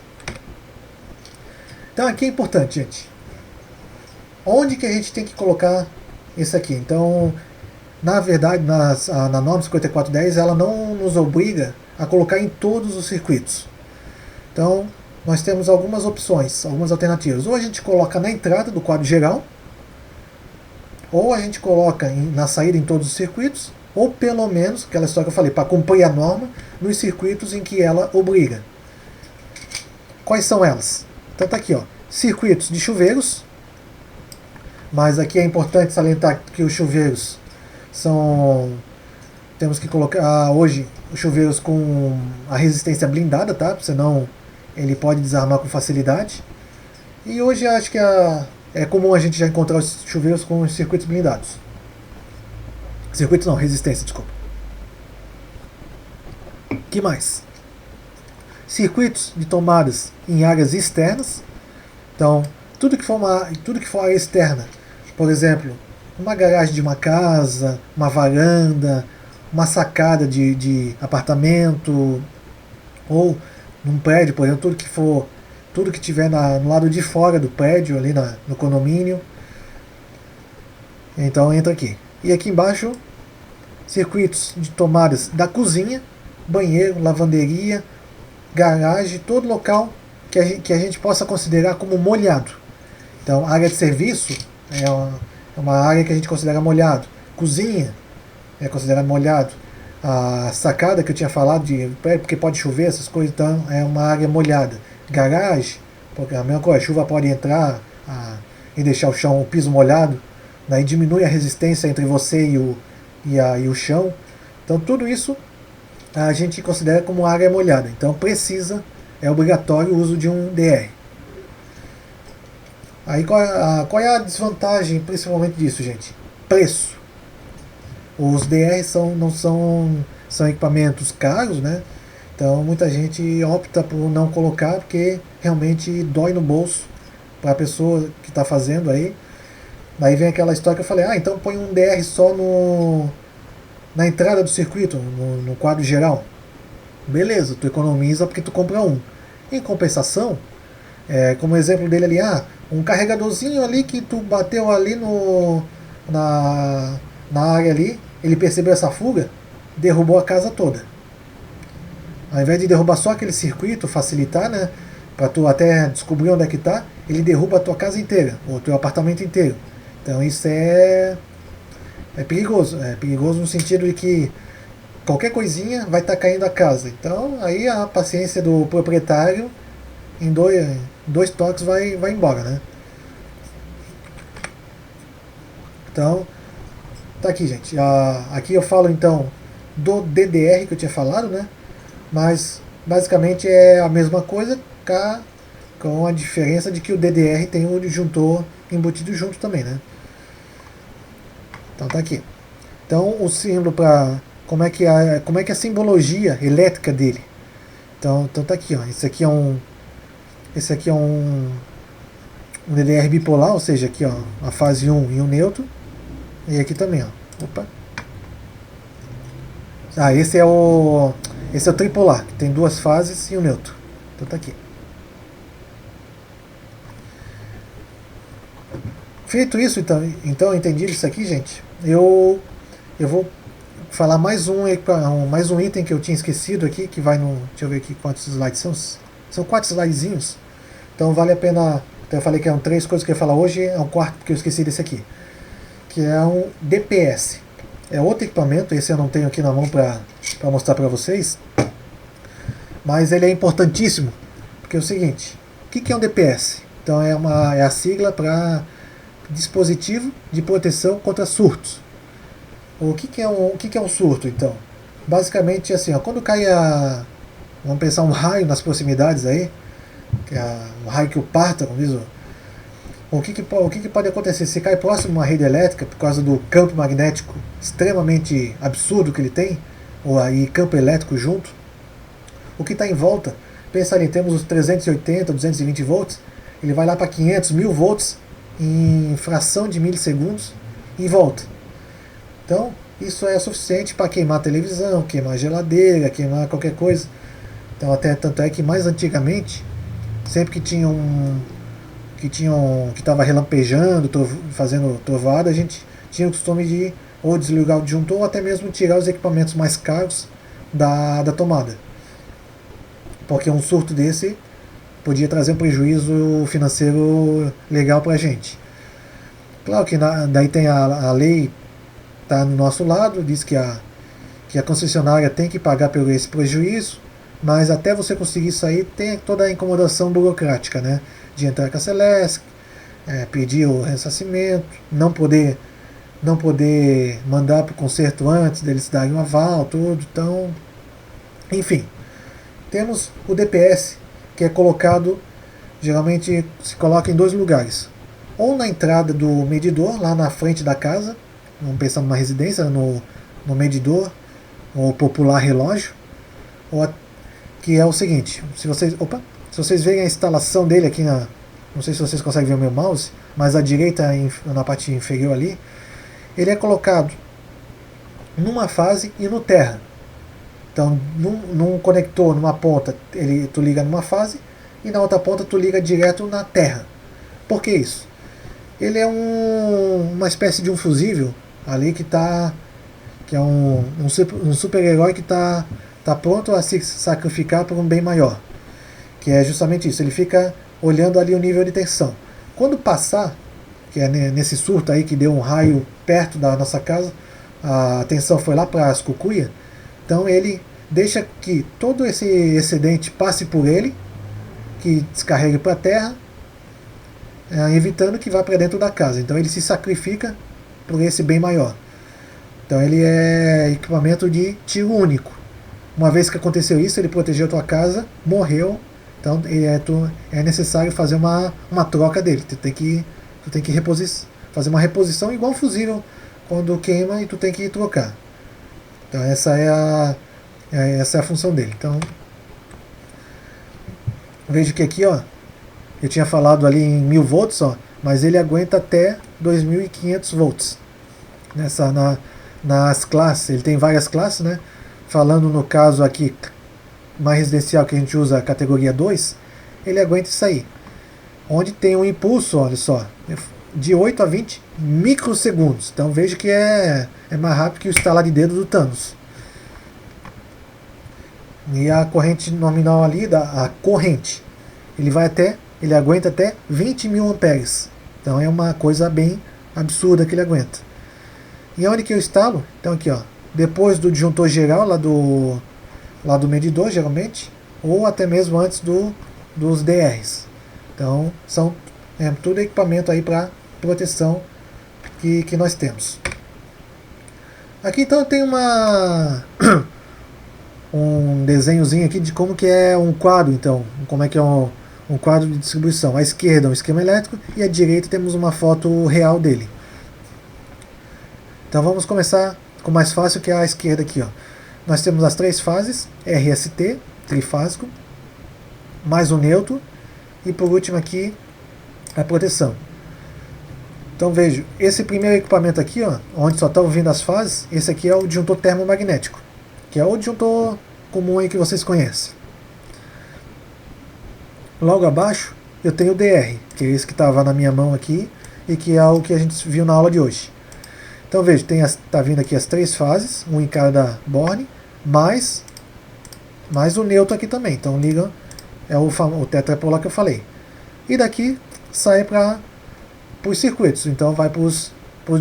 Então aqui é importante, gente. Onde que a gente tem que colocar isso aqui? Então, na verdade, na norma 5410, ela não nos obriga a colocar em todos os circuitos. Então, nós temos algumas opções, algumas alternativas. Ou a gente coloca na entrada do quadro geral, ou a gente coloca na saída em todos os circuitos, ou pelo menos, aquela história que eu falei, para cumprir a norma, nos circuitos em que ela obriga. Quais são elas? Então tá aqui, circuitos de chuveiros, mas aqui é importante salientar que os chuveiros temos que colocar hoje os chuveiros com a resistência blindada, tá? Senão ele pode desarmar com facilidade. E hoje acho que é comum a gente já encontrar os chuveiros com os circuitos blindados. Circuitos não, resistência, desculpa. Que mais? Circuitos de tomadas em áreas externas. Então, tudo que for área externa, por exemplo, uma garagem de uma casa, uma varanda, uma sacada de apartamento, ou num prédio, por exemplo, tudo que tiver no lado de fora do prédio, ali no condomínio, então entra aqui. E aqui embaixo, circuitos de tomadas da cozinha, banheiro, lavanderia, garagem, todo local que a gente possa considerar como molhado. Então, área de serviço é uma área que a gente considera molhado. Cozinha é considerado molhado. A sacada que eu tinha falado, porque pode chover, essas coisas, então é uma área molhada. Garagem, porque a mesma coisa, a chuva pode entrar e deixar o piso molhado, daí diminui a resistência entre você e o chão. Então tudo isso a gente considera como área molhada. Então é obrigatório o uso de um DR. Aí qual é a desvantagem principalmente disso, gente? Preço. Os DRs não são equipamentos caros, né? Então muita gente opta por não colocar porque realmente dói no bolso para a pessoa que está fazendo aí. Daí vem aquela história que eu falei, então põe um DR só na entrada do circuito, no quadro geral. Beleza, tu economiza porque tu compra um. Em compensação, como exemplo dele ali, um carregadorzinho ali que tu bateu ali na área ali, ele percebeu essa fuga, derrubou a casa toda. Ao invés de derrubar só aquele circuito, facilitar, né, para tu até descobrir onde é que tá, ele derruba a tua casa inteira, ou o teu apartamento inteiro. Então isso é perigoso. É perigoso no sentido de que qualquer coisinha vai estar caindo a casa. Então aí a paciência do proprietário em dois toques vai embora, né? Então, tá aqui, gente. Aqui eu falo então do DDR que eu tinha falado, né? Mas basicamente é a mesma coisa, com a diferença de que o DDR tem o disjuntor embutido junto também, né? Então tá aqui. Então o símbolo para como é que é a simbologia elétrica dele. Então tá aqui, ó. Esse aqui é um DDR bipolar, ou seja, aqui ó, a fase 1 e um neutro. E aqui também, ó. Opa. Esse é o tripolar, que tem duas fases e um neutro. Então tá aqui. Feito isso, então entendido isso aqui, gente, eu vou falar mais um item que eu tinha esquecido aqui, que vai no... Deixa eu ver aqui quantos slides são. São 4 slidezinhos. Então vale a pena... Então eu falei que eram 3 coisas que eu ia falar hoje, é um quarto porque eu esqueci desse aqui. Que é um DPS. É outro equipamento, esse eu não tenho aqui na mão para mostrar para vocês. Mas ele é importantíssimo. Porque é o seguinte, o que é um DPS? Então é a sigla para dispositivo de proteção contra surtos. O que é um surto, então? Basicamente, assim, quando cai vamos pensar um raio nas proximidades aí, que é um raio que o parta, como diz o que pode acontecer? Se cai próximo a uma rede elétrica, por causa do campo magnético extremamente absurdo que ele tem, ou aí campo elétrico junto, o que está em volta, pensa ali, temos os 380, 220 volts, ele vai lá para 500, 1000 volts em fração de milissegundos e volta. Então, isso é suficiente para queimar a televisão, queimar a geladeira, queimar qualquer coisa. Então, tanto é que mais antigamente, sempre que estava relampejando, fazendo trovada, a gente tinha o costume de ou desligar o disjuntor ou até mesmo tirar os equipamentos mais caros da tomada. Porque um surto desse podia trazer um prejuízo financeiro legal para a gente. Claro que daí tem a lei, está no nosso lado, diz que a concessionária tem que pagar por esse prejuízo, mas até você conseguir sair tem toda a incomodação burocrática, né? De entrar com a Celesc, pedir o ressarcimento, não poder mandar para o conserto antes deles darem um aval, tudo. Então, enfim, temos o DPS, que é colocado, geralmente se coloca em 2 lugares. Ou na entrada do medidor, lá na frente da casa, vamos pensar numa residência, no medidor, ou popular relógio, que é o seguinte, se vocês verem a instalação dele aqui não sei se vocês conseguem ver o meu mouse, mas à direita, na parte inferior ali, ele é colocado numa fase e no terra. Então, num conector, numa ponta, tu liga numa fase, e na outra ponta tu liga direto na terra. Por que isso? Ele é uma espécie de um fusível ali que é um super-herói que tá pronto a se sacrificar por um bem maior. Que é justamente isso, ele fica olhando ali o nível de tensão. Quando passar, que é nesse surto aí que deu um raio perto da nossa casa, a tensão foi lá para as cucuia, então ele deixa que todo esse excedente passe por ele, que descarregue para a terra, evitando que vá para dentro da casa. Então ele se sacrifica por esse bem maior. Então ele é equipamento de tiro único. Uma vez que aconteceu isso, ele protegeu a tua casa, morreu. Então é necessário fazer uma troca dele. Tu tem que fazer uma reposição igual um fusível quando queima, e tu tem que trocar. Então essa é a função dele. Então vejo que aqui, ó, eu tinha falado ali em 1000 volts, ó, mas ele aguenta até 2500 volts. Nas classes, ele tem várias classes, né? Falando no caso aqui mais residencial, que a gente usa a categoria 2, ele aguenta isso aí. Onde tem um impulso, olha só, de 8 a 20 microsegundos. Então veja que é mais rápido que o estalar de dedo do Thanos. E a corrente nominal ali, a corrente, ele aguenta até 20.000 amperes. Então é uma coisa bem absurda que ele aguenta. E onde que eu instalo? Então aqui, ó, depois do disjuntor geral lá do medidor, geralmente, ou até mesmo antes dos DRs. Então são tudo equipamento aí para proteção que nós temos. Aqui então tem um desenhozinho aqui de como que é um quadro, então, como é que é um quadro de distribuição. À esquerda é um esquema elétrico e à direita temos uma foto real dele. Então vamos começar com o mais fácil, que é a esquerda aqui, ó. Nós temos as 3 fases, RST, trifásico, mais o neutro, e por último aqui a proteção. Então vejo, esse primeiro equipamento aqui, ó, onde só estão vindo as fases, esse aqui é o disjuntor termomagnético, que é o disjuntor comum aí que vocês conhecem. Logo abaixo eu tenho o DR, que é esse que estava na minha mão aqui, e que é o que a gente viu na aula de hoje. Então veja, tá vindo aqui as 3 fases, um em cada borne, mais o neutro aqui também. Então liga, é o tetrapolar que eu falei. E daqui sai para os circuitos, então vai para os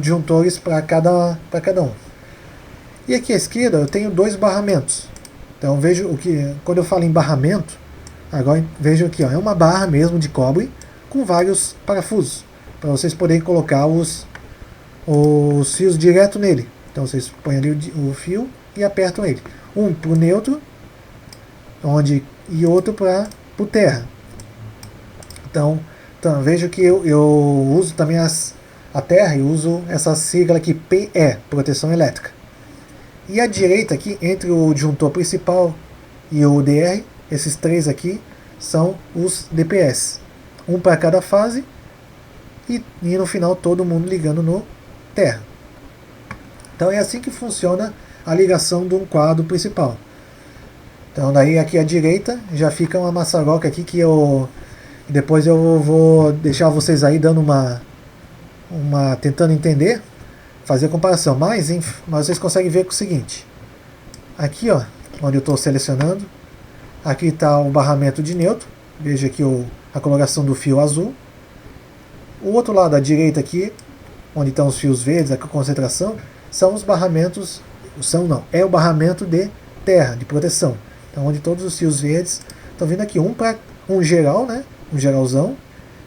disjuntores para cada um. E aqui à esquerda eu tenho 2 barramentos. Então vejo quando eu falo em barramento, agora vejo aqui, ó, é uma barra mesmo de cobre com vários parafusos, para vocês poderem colocar os fios direto nele. Então vocês põem ali o fio e apertam ele. Um para o neutro, e outro para o terra. Então vejo que eu uso também a terra, e uso essa sigla aqui, PE, proteção elétrica. E à direita aqui, entre o disjuntor principal e o DR, esses 3 aqui são os DPS. Um para cada fase, e no final todo mundo ligando no terra. Então é assim que funciona a ligação de um quadro principal. Então daí aqui à direita já fica uma maçaroca aqui que depois eu vou deixar vocês aí dando tentando entender, fazer a comparação. Mas vocês conseguem ver com o seguinte. Aqui, ó, onde eu estou selecionando, aqui está o barramento de neutro. Veja aqui a coloração do fio azul. O outro lado à direita aqui, onde estão os fios verdes, a concentração, são os barramentos, é o barramento de terra, de proteção. Então onde todos os fios verdes estão vindo aqui, um geral, né? Um geralzão,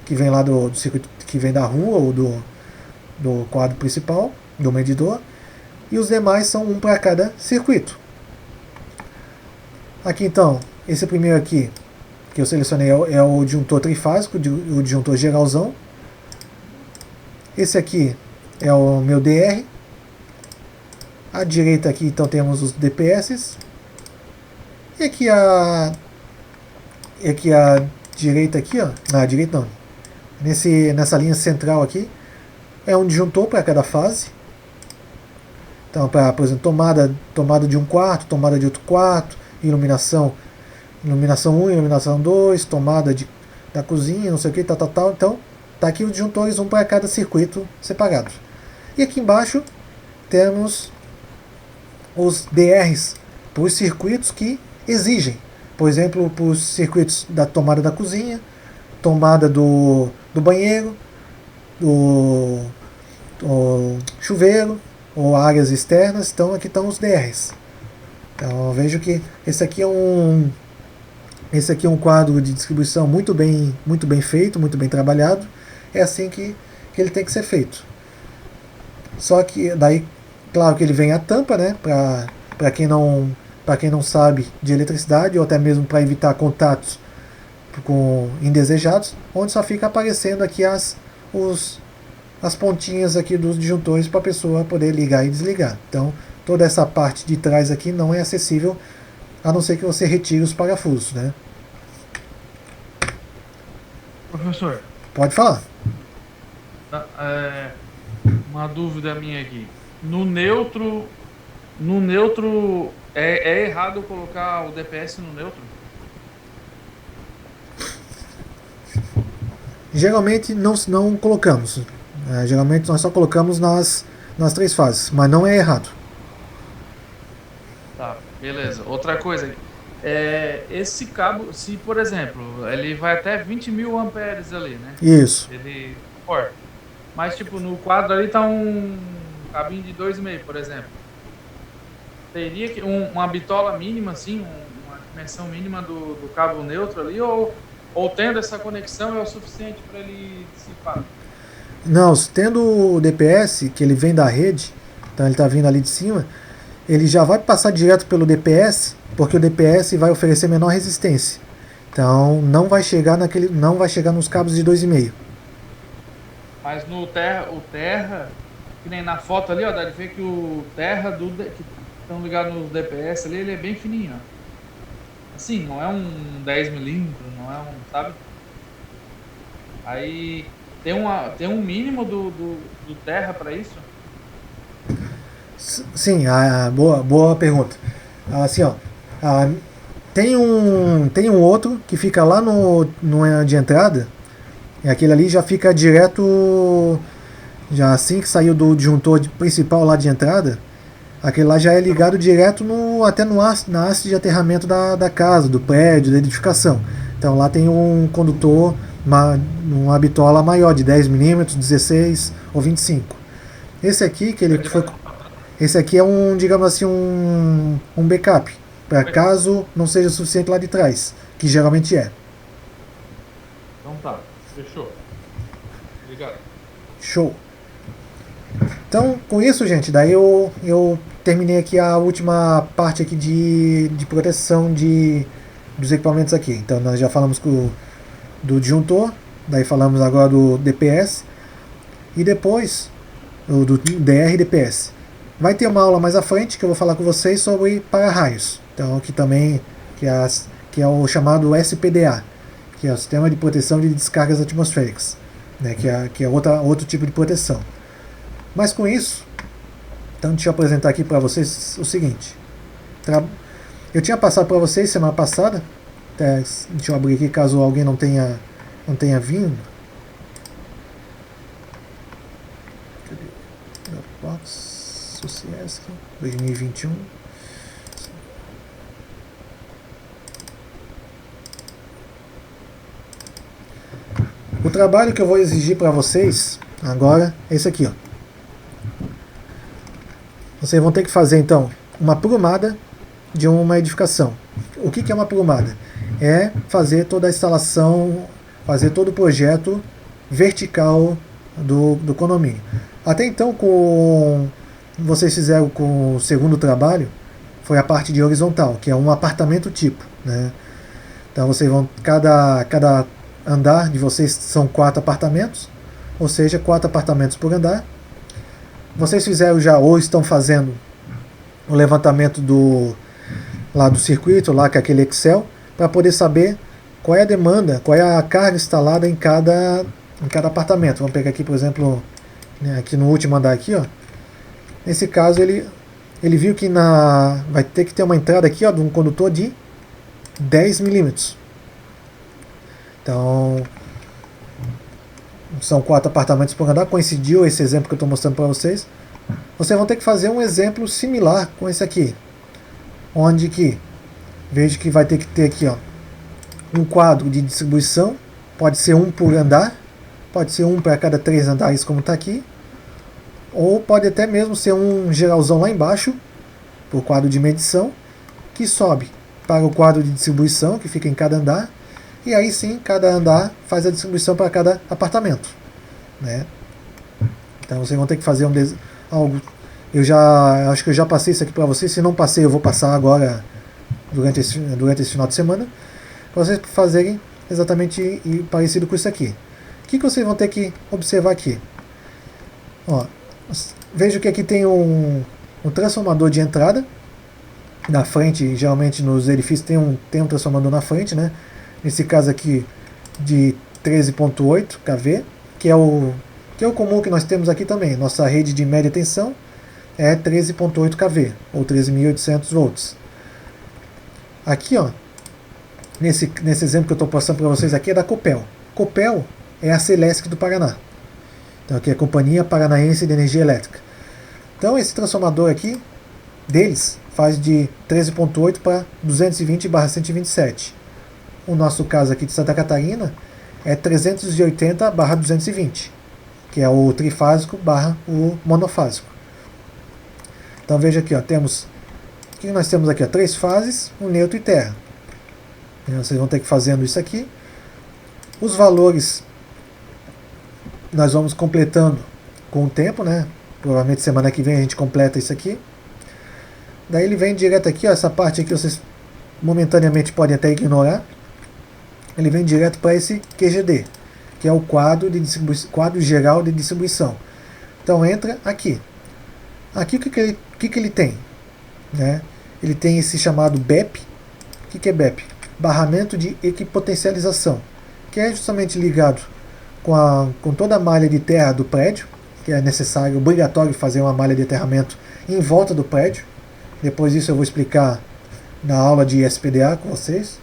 que vem lá do circuito, que vem da rua ou do quadro principal, do medidor, e os demais são um para cada circuito. Aqui então, esse primeiro aqui, que eu selecionei, é o disjuntor trifásico, o disjuntor geralzão. Esse aqui é o meu DR. À direita aqui então temos os DPS. E aqui a direita aqui, ó, na direita não, nessa linha central aqui, é um disjuntor para cada fase. Então, por exemplo, tomada de um quarto, tomada de outro quarto, iluminação 1, iluminação 2, da cozinha, não sei o que, tal. Então, tá aqui os disjuntores, um para cada circuito separado. E aqui embaixo temos os DRs para os circuitos que exigem. Por exemplo, para os circuitos da tomada da cozinha, tomada do banheiro, do chuveiro, ou áreas externas. Então aqui estão os DRs. Então eu vejo que esse aqui é um quadro de distribuição muito bem feito, muito bem trabalhado. É assim que ele tem que ser feito. Só que daí, claro que ele vem a tampa, né, para quem não sabe de eletricidade, ou até mesmo para evitar contatos com indesejados, onde só fica aparecendo aqui as pontinhas aqui dos disjuntores para a pessoa poder ligar e desligar. Então toda essa parte de trás aqui não é acessível, a não ser que você retire os parafusos, né? Professor, pode falar. Uma dúvida minha aqui. No neutro é errado eu colocar o DPS no neutro? Geralmente não colocamos. Geralmente nós só colocamos nas 3 fases, mas não é errado. Tá, beleza. Outra coisa, esse cabo, se por exemplo, ele vai até 20 mil amperes ali, né? Isso. Ele corta. Mas tipo, no quadro ali tá um cabinho de 2,5, por exemplo. Teria que uma bitola mínima, assim, uma dimensão mínima do cabo neutro ali, ou tendo essa conexão é o suficiente para ele dissipar? Não, tendo o DPS, que ele vem da rede, então ele está vindo ali de cima, ele já vai passar direto pelo DPS, porque o DPS vai oferecer menor resistência. Então não vai chegar nos cabos de 2,5. Mas no terra, que nem na foto ali, ó, dá de ver que o terra que estão ligados no DPS ali, ele é bem fininho, ó. Assim, não é um 10 milímetros, não é um, sabe? Aí tem um mínimo do terra para isso? Sim, boa pergunta. Assim, ó, tem um outro que fica lá no de entrada, e aquele ali já fica direto, já assim que saiu do disjuntor principal lá de entrada, aquele lá já é ligado direto até na haste de aterramento da casa, do prédio, da edificação. Então lá tem um condutor, uma bitola maior, de 10 milímetros, 16 ou 25. Esse aqui, esse aqui é digamos assim, um backup, para caso não seja suficiente lá de trás, que geralmente é. Então tá, fechou. Obrigado. Show. Então, com isso, gente, daí eu terminei aqui a última parte aqui de proteção dos equipamentos aqui. Então, nós já falamos do disjuntor, daí falamos agora do DPS, e depois do DR e DPS. Vai ter uma aula mais à frente que eu vou falar com vocês sobre para-raios. Então, aqui também, que é o chamado SPDA, que é o Sistema de Proteção de Descargas Atmosféricas, né, que é outro tipo de proteção. Mas com isso, então deixa eu apresentar aqui para vocês o seguinte. Eu tinha passado para vocês semana passada, deixa eu abrir aqui caso alguém não tenha vindo. Dropbox, Sociesc, 2021. O trabalho que eu vou exigir para vocês agora é esse aqui, ó. Vocês vão ter que fazer então uma plumada de uma edificação. O que é uma plumada? É fazer toda a instalação, fazer todo o projeto vertical do condomínio. Até então, vocês fizeram com o segundo trabalho, foi a parte de horizontal, que é um apartamento tipo, né? Então vocês vão, cada andar de vocês são 4 apartamentos, ou seja, 4 apartamentos por andar. Vocês fizeram já ou estão fazendo o levantamento do circuito, lá com aquele Excel, para poder saber qual é a demanda, qual é a carga instalada em cada em cada apartamento. Vamos pegar aqui, por exemplo, né, aqui no último andar aqui, ó. Nesse caso ele viu que vai ter que ter uma entrada aqui, ó, de um condutor de 10 milímetros. Então são 4 apartamentos por andar. Coincidiu esse exemplo que eu estou mostrando para vocês. Vocês vão ter que fazer um exemplo similar com esse aqui, onde que vejo que vai ter que ter aqui, ó, um quadro de distribuição. Pode ser um por andar, pode ser um para cada 3 andares, como está aqui, ou pode até mesmo ser um geralzão lá embaixo, por quadro de medição, que sobe para o quadro de distribuição, que fica em cada andar, e aí sim, cada andar faz a distribuição para cada apartamento, né? Então vocês vão ter que fazer algo. Acho que eu já passei isso aqui para vocês. Se não passei, eu vou passar agora durante esse final de semana, para vocês fazerem exatamente parecido com isso aqui. O que vocês vão ter que observar aqui? Ó, vejo que aqui tem um transformador de entrada na frente. Geralmente nos edifícios tem um transformador na frente, né? Nesse caso aqui de 13.8 kV, que é o comum que nós temos aqui também. Nossa rede de média tensão é 13.8 kV, ou 13.800 volts. Aqui, ó, nesse exemplo que eu estou passando para vocês aqui, é da Copel. Copel é a Celesc do Paraná. Então aqui é a Companhia Paranaense de Energia Elétrica. Então esse transformador aqui, deles, faz de 13.8 para 220/127. O nosso caso aqui de Santa Catarina é 380/220, que é o trifásico / o monofásico. Então veja aqui, ó, o que nós temos aqui? Ó, 3 fases, um neutro e terra. Então, vocês vão ter que ir fazendo isso aqui. Os valores nós vamos completando com o tempo, né? Provavelmente semana que vem a gente completa isso aqui. Daí ele vem direto aqui, ó, essa parte aqui vocês momentaneamente podem até ignorar. Ele vem direto para esse QGD, que é o quadro geral de distribuição. Então entra aqui. Aqui o que ele tem? Né? Ele tem esse chamado BEP. O que é BEP? Barramento de equipotencialização, que é justamente ligado com toda a malha de terra do prédio, que é necessário, obrigatório fazer uma malha de aterramento em volta do prédio. Depois disso eu vou explicar na aula de SPDA com vocês.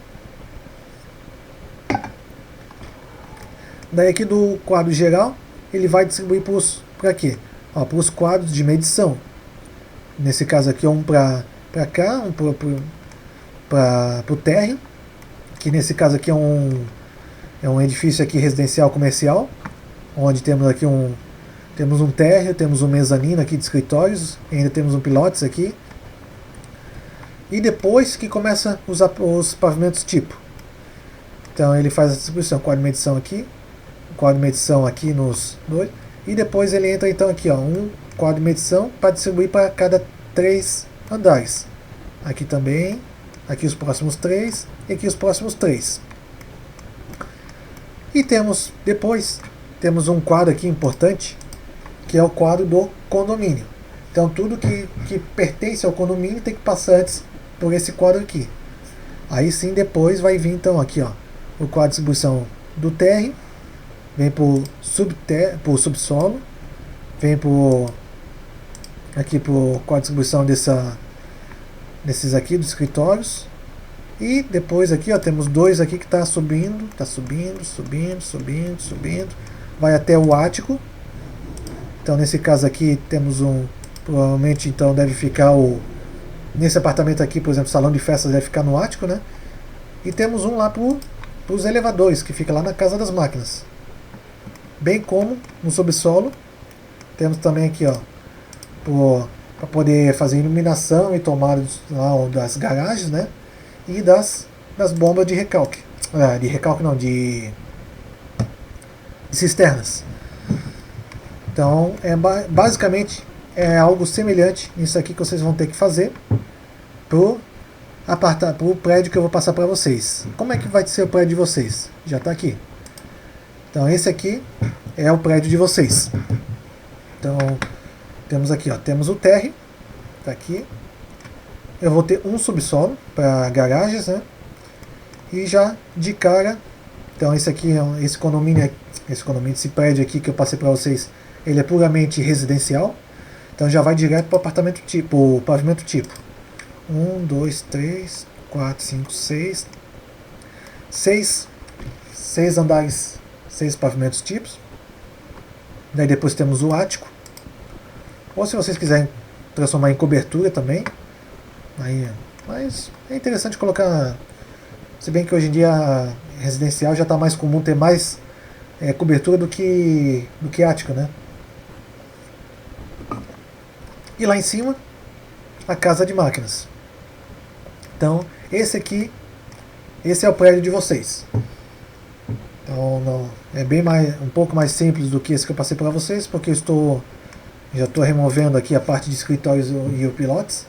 Daí aqui do quadro geral, ele vai distribuir para quê? Para os quadros de medição. Nesse caso aqui, um para cá, um para o térreo, que nesse caso aqui é um edifício aqui residencial comercial, onde temos aqui temos um térreo, temos um mezanino aqui de escritórios, ainda temos um pilotes aqui. E depois que começa os pavimentos tipo. Então ele faz a distribuição, quadro de medição aqui, quadro de medição aqui nos dois, e depois ele entra então aqui, ó, um quadro de medição para distribuir para cada 3 andares. Aqui também, aqui os próximos 3 e aqui os próximos 3. E depois temos um quadro aqui importante, que é o quadro do condomínio. Então tudo que pertence ao condomínio tem que passar antes por esse quadro aqui. Aí sim depois vai vir então aqui, ó, o quadro de distribuição do térreo, vem por subsolo, vem aqui por quadro de distribuição desses aqui dos escritórios, e depois aqui, ó, temos 2 aqui que está subindo, subindo, vai até o ático. Então nesse caso aqui temos provavelmente então deve ficar nesse apartamento aqui, por exemplo, o salão de festas deve ficar no ático, né? E temos um lá para os elevadores, que fica lá na casa das máquinas. Bem como no subsolo, temos também aqui, ó, para poder fazer iluminação e tomada das garagens, né? E das bombas de recalque. De recalque não, de cisternas. Então, basicamente, é algo semelhante nisso aqui que vocês vão ter que fazer pro prédio que eu vou passar para vocês. Como é que vai ser o prédio de vocês? Já está aqui. Então, esse aqui é o prédio de vocês. Então, temos aqui, ó, temos o térreo, tá aqui. Eu vou ter um subsolo para garagens, né? E já de cara Então esse aqui, esse prédio aqui que eu passei para vocês, ele é puramente residencial. Então já vai direto para o apartamento tipo, pavimento tipo. 1, 2, 3, 4, 5, 6. 6 andares, 6 pavimentos tipos. Daí depois temos o ático. Ou se vocês quiserem transformar em cobertura também. Aí, mas é interessante colocar. Se bem que hoje em dia residencial já está mais comum ter mais cobertura do que ático, né? E lá em cima, a casa de máquinas. Então, esse é o prédio de vocês. Então, é um pouco mais simples do que esse que eu passei para vocês, porque eu já estou removendo aqui a parte de escritórios e o pilotes.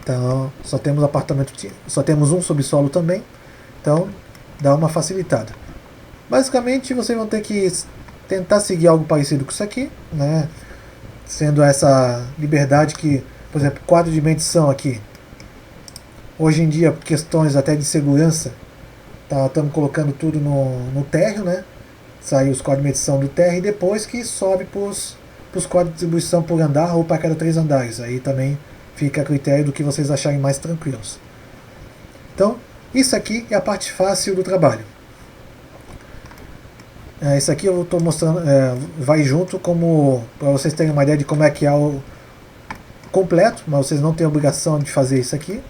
Então, só temos um subsolo também. Então, dá uma facilitada. Basicamente, vocês vão ter que tentar seguir algo parecido com isso aqui, né? Sendo essa liberdade que, por exemplo, quadro de medição aqui. Hoje em dia, por questões até de segurança, estamos colocando tudo no térreo, né? Sai os quadros de medição do térreo e depois que sobe para os quadros de distribuição por andar ou para cada 3 andares. Aí também fica a critério do que vocês acharem mais tranquilos. Então, isso aqui é a parte fácil do trabalho. Isso aqui eu estou mostrando, vai junto para vocês terem uma ideia de como é que é o completo, mas vocês não têm a obrigação de fazer isso aqui.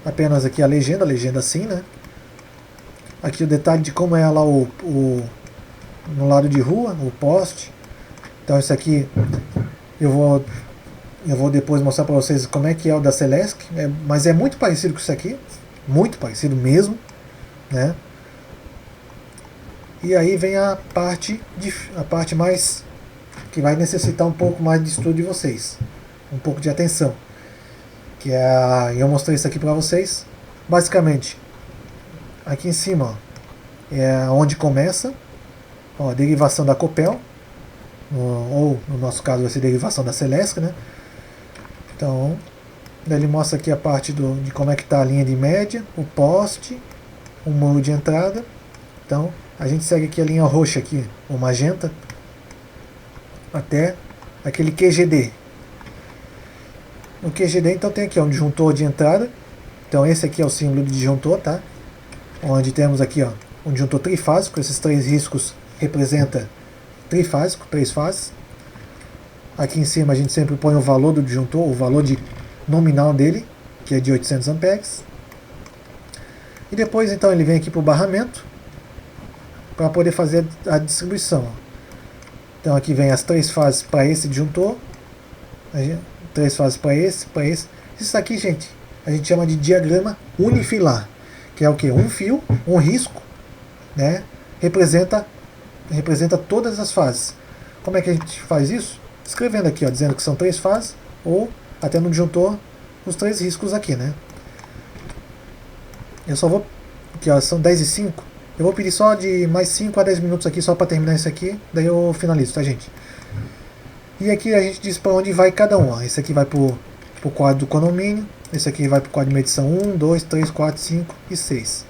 Apenas aqui a legenda assim, né? Aqui o detalhe de como é lá no lado de rua, o poste. Então isso aqui eu vou depois mostrar para vocês como é que é o da Celesc, mas é muito parecido com isso aqui, muito parecido mesmo, né? E aí vem a parte mais que vai necessitar um pouco mais de estudo de vocês, um pouco de atenção, que eu mostrei isso aqui para vocês. Basicamente, aqui em cima, ó, é onde começa, ó, a derivação da Copel, ou no nosso caso vai ser derivação da Celesc, né? Então, ele mostra aqui a parte de como é que está a linha de média, o poste, o muro de entrada. Então, a gente segue aqui a linha roxa aqui, o magenta, até aquele QGD. No QGD, então, tem aqui um disjuntor de entrada. Então, esse aqui é o símbolo do disjuntor, tá? Onde temos aqui, ó, um disjuntor trifásico. Esses 3 riscos representam trifásico, 3 fases. Aqui em cima a gente sempre põe o valor do disjuntor, o valor nominal dele, que é de 800 amperes. E depois, então, ele vem aqui para o barramento, para poder fazer a distribuição. Então aqui vem as 3 fases para esse disjuntor, 3 fases para esse. Isso aqui, gente, a gente chama de diagrama unifilar, que é o que? Um fio, um risco, né? Representa todas as fases. Como é que a gente faz isso? Escrevendo aqui, ó, dizendo que são 3 fases, ou até no disjuntor, os 3 riscos aqui, né? Eu só vou, aqui, ó, são 10:05. Eu vou pedir só de mais 5 a 10 minutos aqui, só para terminar isso aqui, daí eu finalizo, tá, gente? E aqui a gente diz para onde vai cada um, ó. Esse aqui vai para o quadro do condomínio, esse aqui vai para o quadro de medição 1, 2, 3, 4, 5 e 6.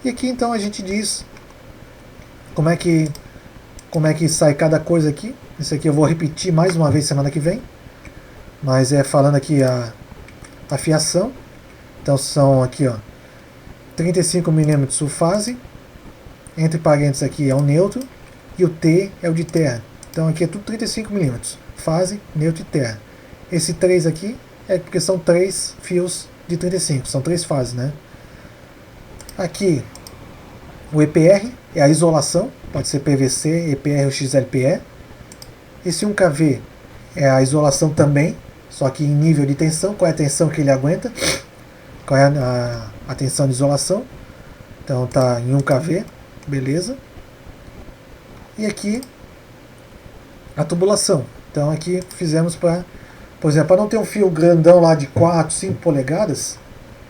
E aqui então a gente diz como é que sai cada coisa aqui. Isso aqui eu vou repetir mais uma vez semana que vem, mas falando aqui a fiação. Então são aqui, ó, 35 mm sulfase, entre parênteses aqui é o neutro, e o T é o de terra. Então aqui é tudo 35 mm, fase, neutro e terra. Esse 3 aqui é porque são 3 fios de 35, são 3 fases, né? Aqui o EPR é a isolação, pode ser PVC, EPR ou XLPE. Esse 1kV é a isolação também, só que em nível de tensão. Qual é a tensão que ele aguenta? Qual é a tensão de isolação? Então tá em 1kV, beleza. E aqui a tubulação. Então aqui fizemos para, por exemplo, para não ter um fio grandão lá de 4, 5 polegadas,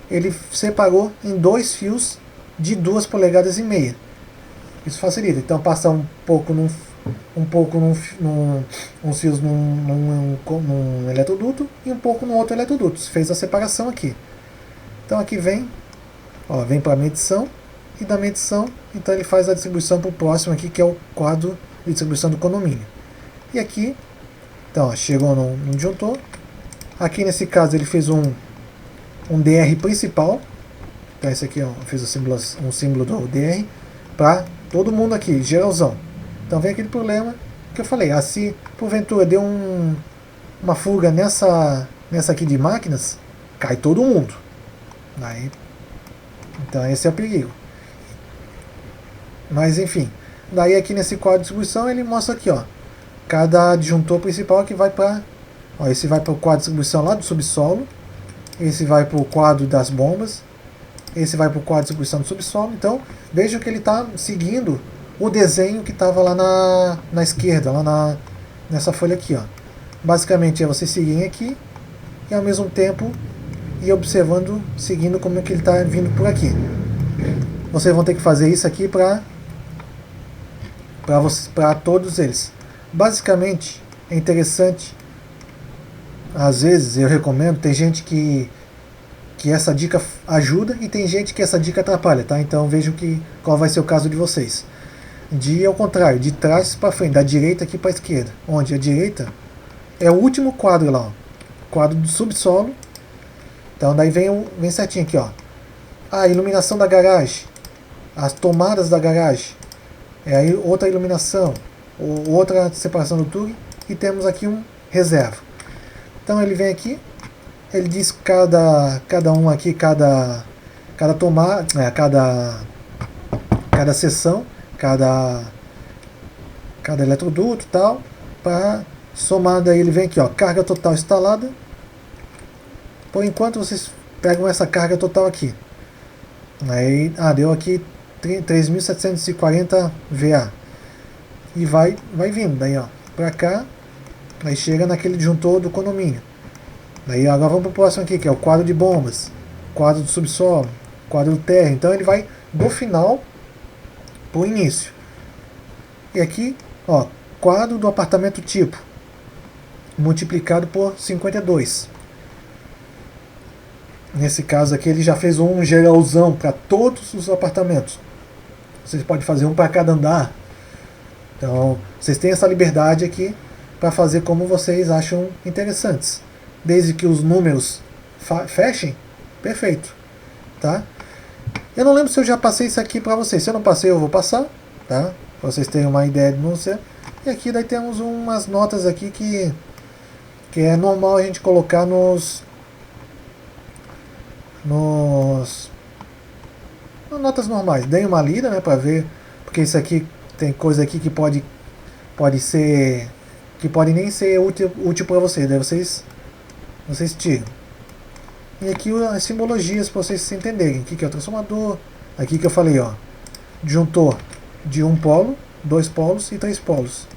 ele separou em 2 fios de 2 polegadas e meia. Isso facilita. Então passa uns fios num eletroduto e um pouco no outro eletroduto. Fez a separação aqui. Então aqui vem para a medição. e da medição, então ele faz a distribuição para o próximo aqui, que é o quadro de distribuição do condomínio. E aqui, então, ó, chegou no disjuntor. Aqui nesse caso ele fez um DR principal. Então esse aqui, ó, fez um símbolo do DR para todo mundo aqui, geralzão. Então vem aquele problema que eu falei, se porventura deu uma fuga nessa aqui de máquinas, cai todo mundo. Aí, então esse é o perigo. Mas enfim, daí aqui nesse quadro de distribuição ele mostra aqui, ó, cada disjuntor principal que vai para, esse vai para o quadro de distribuição lá do subsolo, esse vai para o quadro das bombas, esse vai para o quadro de distribuição do subsolo. Então vejam que ele está seguindo o desenho que estava lá na esquerda, lá nessa folha aqui, ó. Basicamente é você seguir aqui e ao mesmo tempo ir observando, seguindo como é que ele está vindo por aqui. Vocês vão ter que fazer isso aqui para todos eles. Basicamente é interessante, às vezes eu recomendo, tem gente que essa dica ajuda e tem gente que essa dica atrapalha, tá? Então vejam qual vai ser o caso de vocês. Ao contrário, de trás para frente, da direita aqui para a esquerda, onde a direita é o último quadro lá, ó, quadro do subsolo. Então daí vem certinho aqui, ó, a iluminação da garagem, as tomadas da garagem, aí outra iluminação, outra separação do tug, e temos aqui um reserva. Então ele vem aqui, ele diz cada um aqui, cada tomada, cada seção, cada eletroduto e tal, para somar. Daí ele vem aqui, ó, carga total instalada. Por enquanto vocês pegam essa carga total aqui. Aí, deu aqui 3.740 VA. E vai vindo, daí ó, pra cá, aí chega naquele disjuntor do condomínio. Daí agora vamos pro próximo aqui, que é o quadro de bombas, quadro do subsolo, quadro do térreo. Então ele vai do final pro início. E aqui, ó, quadro do apartamento tipo, multiplicado por 52. Nesse caso aqui ele já fez um geralzão para todos os apartamentos. Vocês podem fazer um para cada andar. Então vocês têm essa liberdade aqui para fazer como vocês acham interessantes. Desde que os números fechem, perfeito. Tá? Eu não lembro se eu já passei isso aqui para vocês. Se eu não passei, eu vou passar. Tá? Para vocês terem uma ideia de não ser. E aqui daí temos umas notas aqui que é normal a gente colocar nas notas normais. Deem uma lida, né, para ver, porque isso aqui tem coisa aqui que pode ser, que pode nem ser útil para vocês. Daí vocês tiram. E aqui as simbologias para vocês se entenderem. Aqui que é o transformador. Aqui que eu falei, ó, disjuntor de um polo, 2 polos e 3 polos.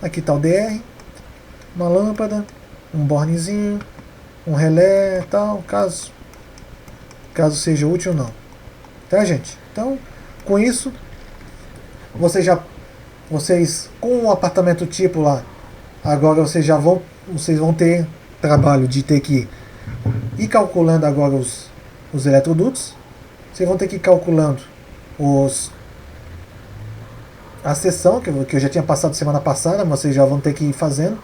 Aqui está o DR, uma lâmpada, um bornezinho, um relé, tal, caso seja útil ou não. Tá, gente? Então, com isso, vocês com o apartamento tipo lá, agora vocês vão ter trabalho de ter que ir calculando agora os eletrodutos. Vocês vão ter que ir calculando a seção que eu já tinha passado semana passada, mas vocês já vão ter que ir fazendo.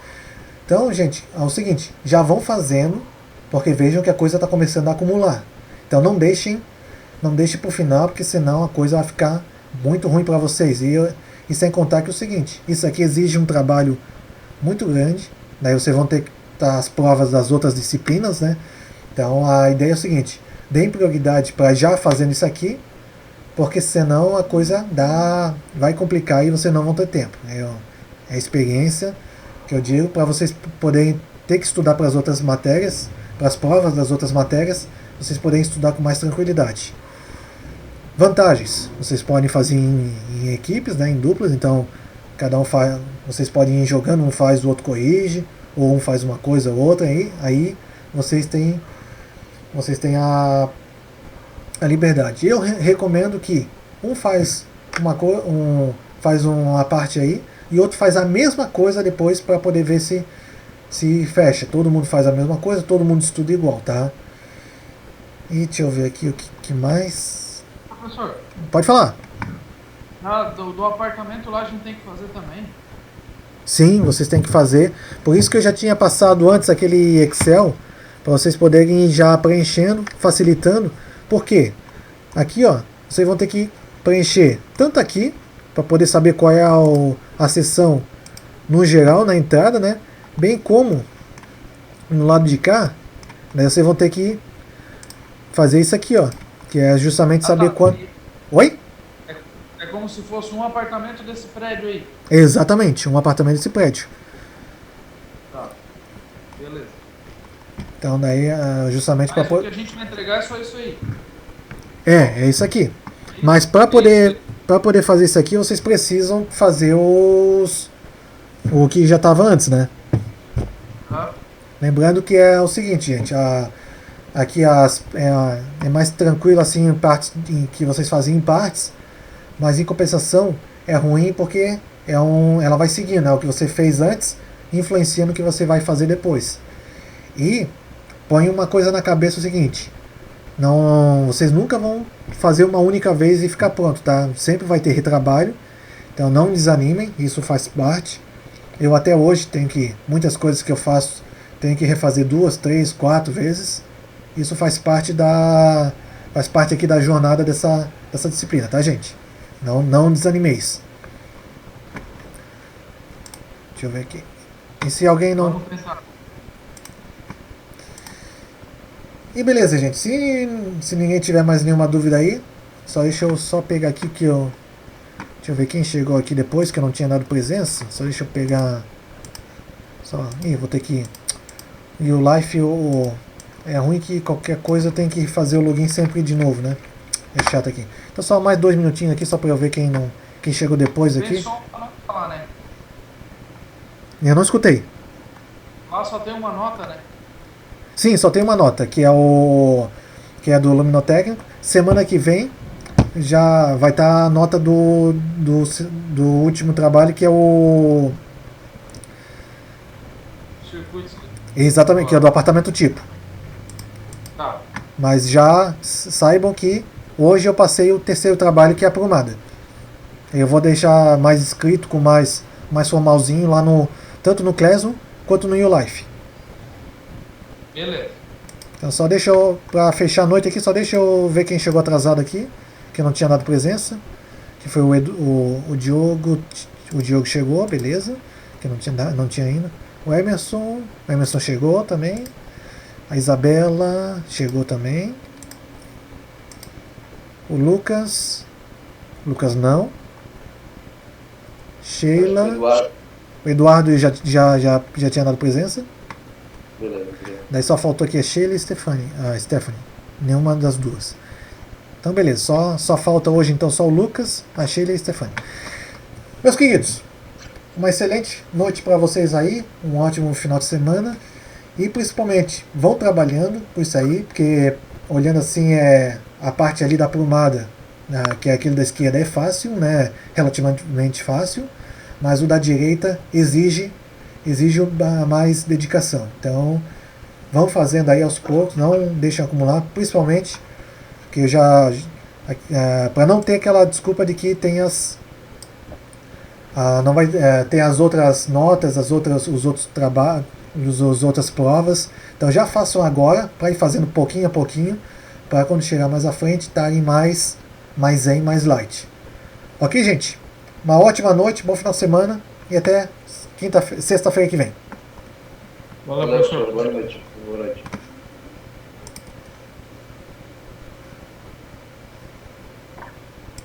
Então, gente, é o seguinte, já vão fazendo, porque vejam que a coisa está começando a acumular. Então não deixem para o final, porque senão a coisa vai ficar muito ruim para vocês. E sem contar que é o seguinte, isso aqui exige um trabalho muito grande, daí vocês vão ter as provas das outras disciplinas, né? Então a ideia é o seguinte, deem prioridade para já fazendo isso aqui, porque senão a coisa vai complicar e vocês não vão ter tempo. É a experiência que eu digo para vocês poderem ter que estudar para as outras matérias, para as provas das outras matérias, vocês poderem estudar com mais tranquilidade. Vantagens, vocês podem fazer em equipes, né, em duplas, então cada um faz, vocês podem ir jogando, um faz, o outro corrige, ou um faz uma coisa ou outra, aí vocês têm a liberdade. Eu recomendo que um faz uma parte aí e outro faz a mesma coisa depois para poder ver se fecha. Todo mundo faz a mesma coisa, todo mundo estuda igual, tá? E deixa eu ver aqui o que mais. Professor, Pode falar. do apartamento lá a gente tem que fazer também. Sim, vocês têm que fazer. Por isso que eu já tinha passado antes aquele Excel, para vocês poderem ir já preenchendo, facilitando. Por quê? Aqui, ó, vocês vão ter que preencher tanto aqui, para poder saber qual é a seção no geral, na entrada, né? Bem como no lado de cá, né, vocês vão ter que fazer isso aqui, ó, que é justamente saber Tá. quanto. Oi? É como se fosse um apartamento desse prédio aí. Exatamente, um apartamento desse prédio. Tá. Beleza. Então daí, justamente para Mas o que poder. a gente vai entregar é só isso aí. É isso aqui. Mas para poder fazer isso aqui, vocês precisam fazer o que já estava antes, né? Tá? Lembrando que é o seguinte, gente, aqui é mais tranquilo assim em partes em que vocês fazem em partes, mas em compensação é ruim porque ela vai seguindo, né? O que você fez antes influencia no que você vai fazer depois. E põe uma coisa na cabeça o seguinte, não, vocês nunca vão fazer uma única vez e ficar pronto, tá? Sempre vai ter retrabalho, então não desanimem, isso faz parte. Eu até hoje tenho que, muitas coisas que eu faço, tenho que refazer 2, 3, 4 vezes. Isso faz parte aqui da jornada dessa disciplina, tá, gente? Não desanimeis. Deixa eu ver aqui. E se alguém não... Vamos pensar. E beleza, gente. Se ninguém tiver mais nenhuma dúvida aí, deixa eu só pegar aqui que eu... Deixa eu ver quem chegou aqui depois, que eu não tinha dado presença. Só deixa eu pegar... Ih, vou ter que... E o Life, é ruim que qualquer coisa eu tenho que fazer o login sempre de novo, né? É chato aqui. Então só mais 2 minutinhos aqui, só pra eu ver quem chegou depois Tem aqui. só uma nota lá, né? Eu não escutei. Lá só tem uma nota, né? Sim, só tem uma nota, que é do Luminotécnico. Semana que vem já vai estar a nota do último trabalho, que é o... Circuito. Exatamente, que é do apartamento tipo. Tá. Mas já saibam que hoje eu passei o terceiro trabalho, que é a aprumada. Eu vou deixar mais escrito, com mais formalzinho lá tanto no Classroom quanto no YouLife. Beleza. Então só deixa eu, pra fechar a noite aqui, só deixa eu ver quem chegou atrasado aqui, que não tinha dado presença, que foi o Diogo. O Diogo chegou, beleza, que não tinha ainda. O Emerson chegou também. A Isabela chegou também. O Lucas não. Sheila. O Eduardo já tinha dado presença. Beleza. Daí só faltou aqui a Sheila e a Stephanie. Nenhuma das duas. Então beleza, só falta hoje então só o Lucas, a Sheila e a Stephanie. Meus queridos, uma excelente noite para vocês aí, um ótimo final de semana. E principalmente, vão trabalhando por isso aí, porque olhando assim, a parte ali da aprumada, que é aquele da esquerda, é fácil, né? Relativamente fácil, mas o da direita exige mais dedicação. Então, vão fazendo aí aos poucos, não deixem acumular, principalmente, que eu para não ter aquela desculpa de que tem não vai ter as outras notas, os outros trabalhos, as outras provas. Então já façam agora, para ir fazendo pouquinho a pouquinho, para quando chegar mais à frente estarem mais zen, mais light. Ok, gente? Uma ótima noite, bom final de semana e até sexta-feira que vem. Valeu, professor. Boa noite. Boa noite.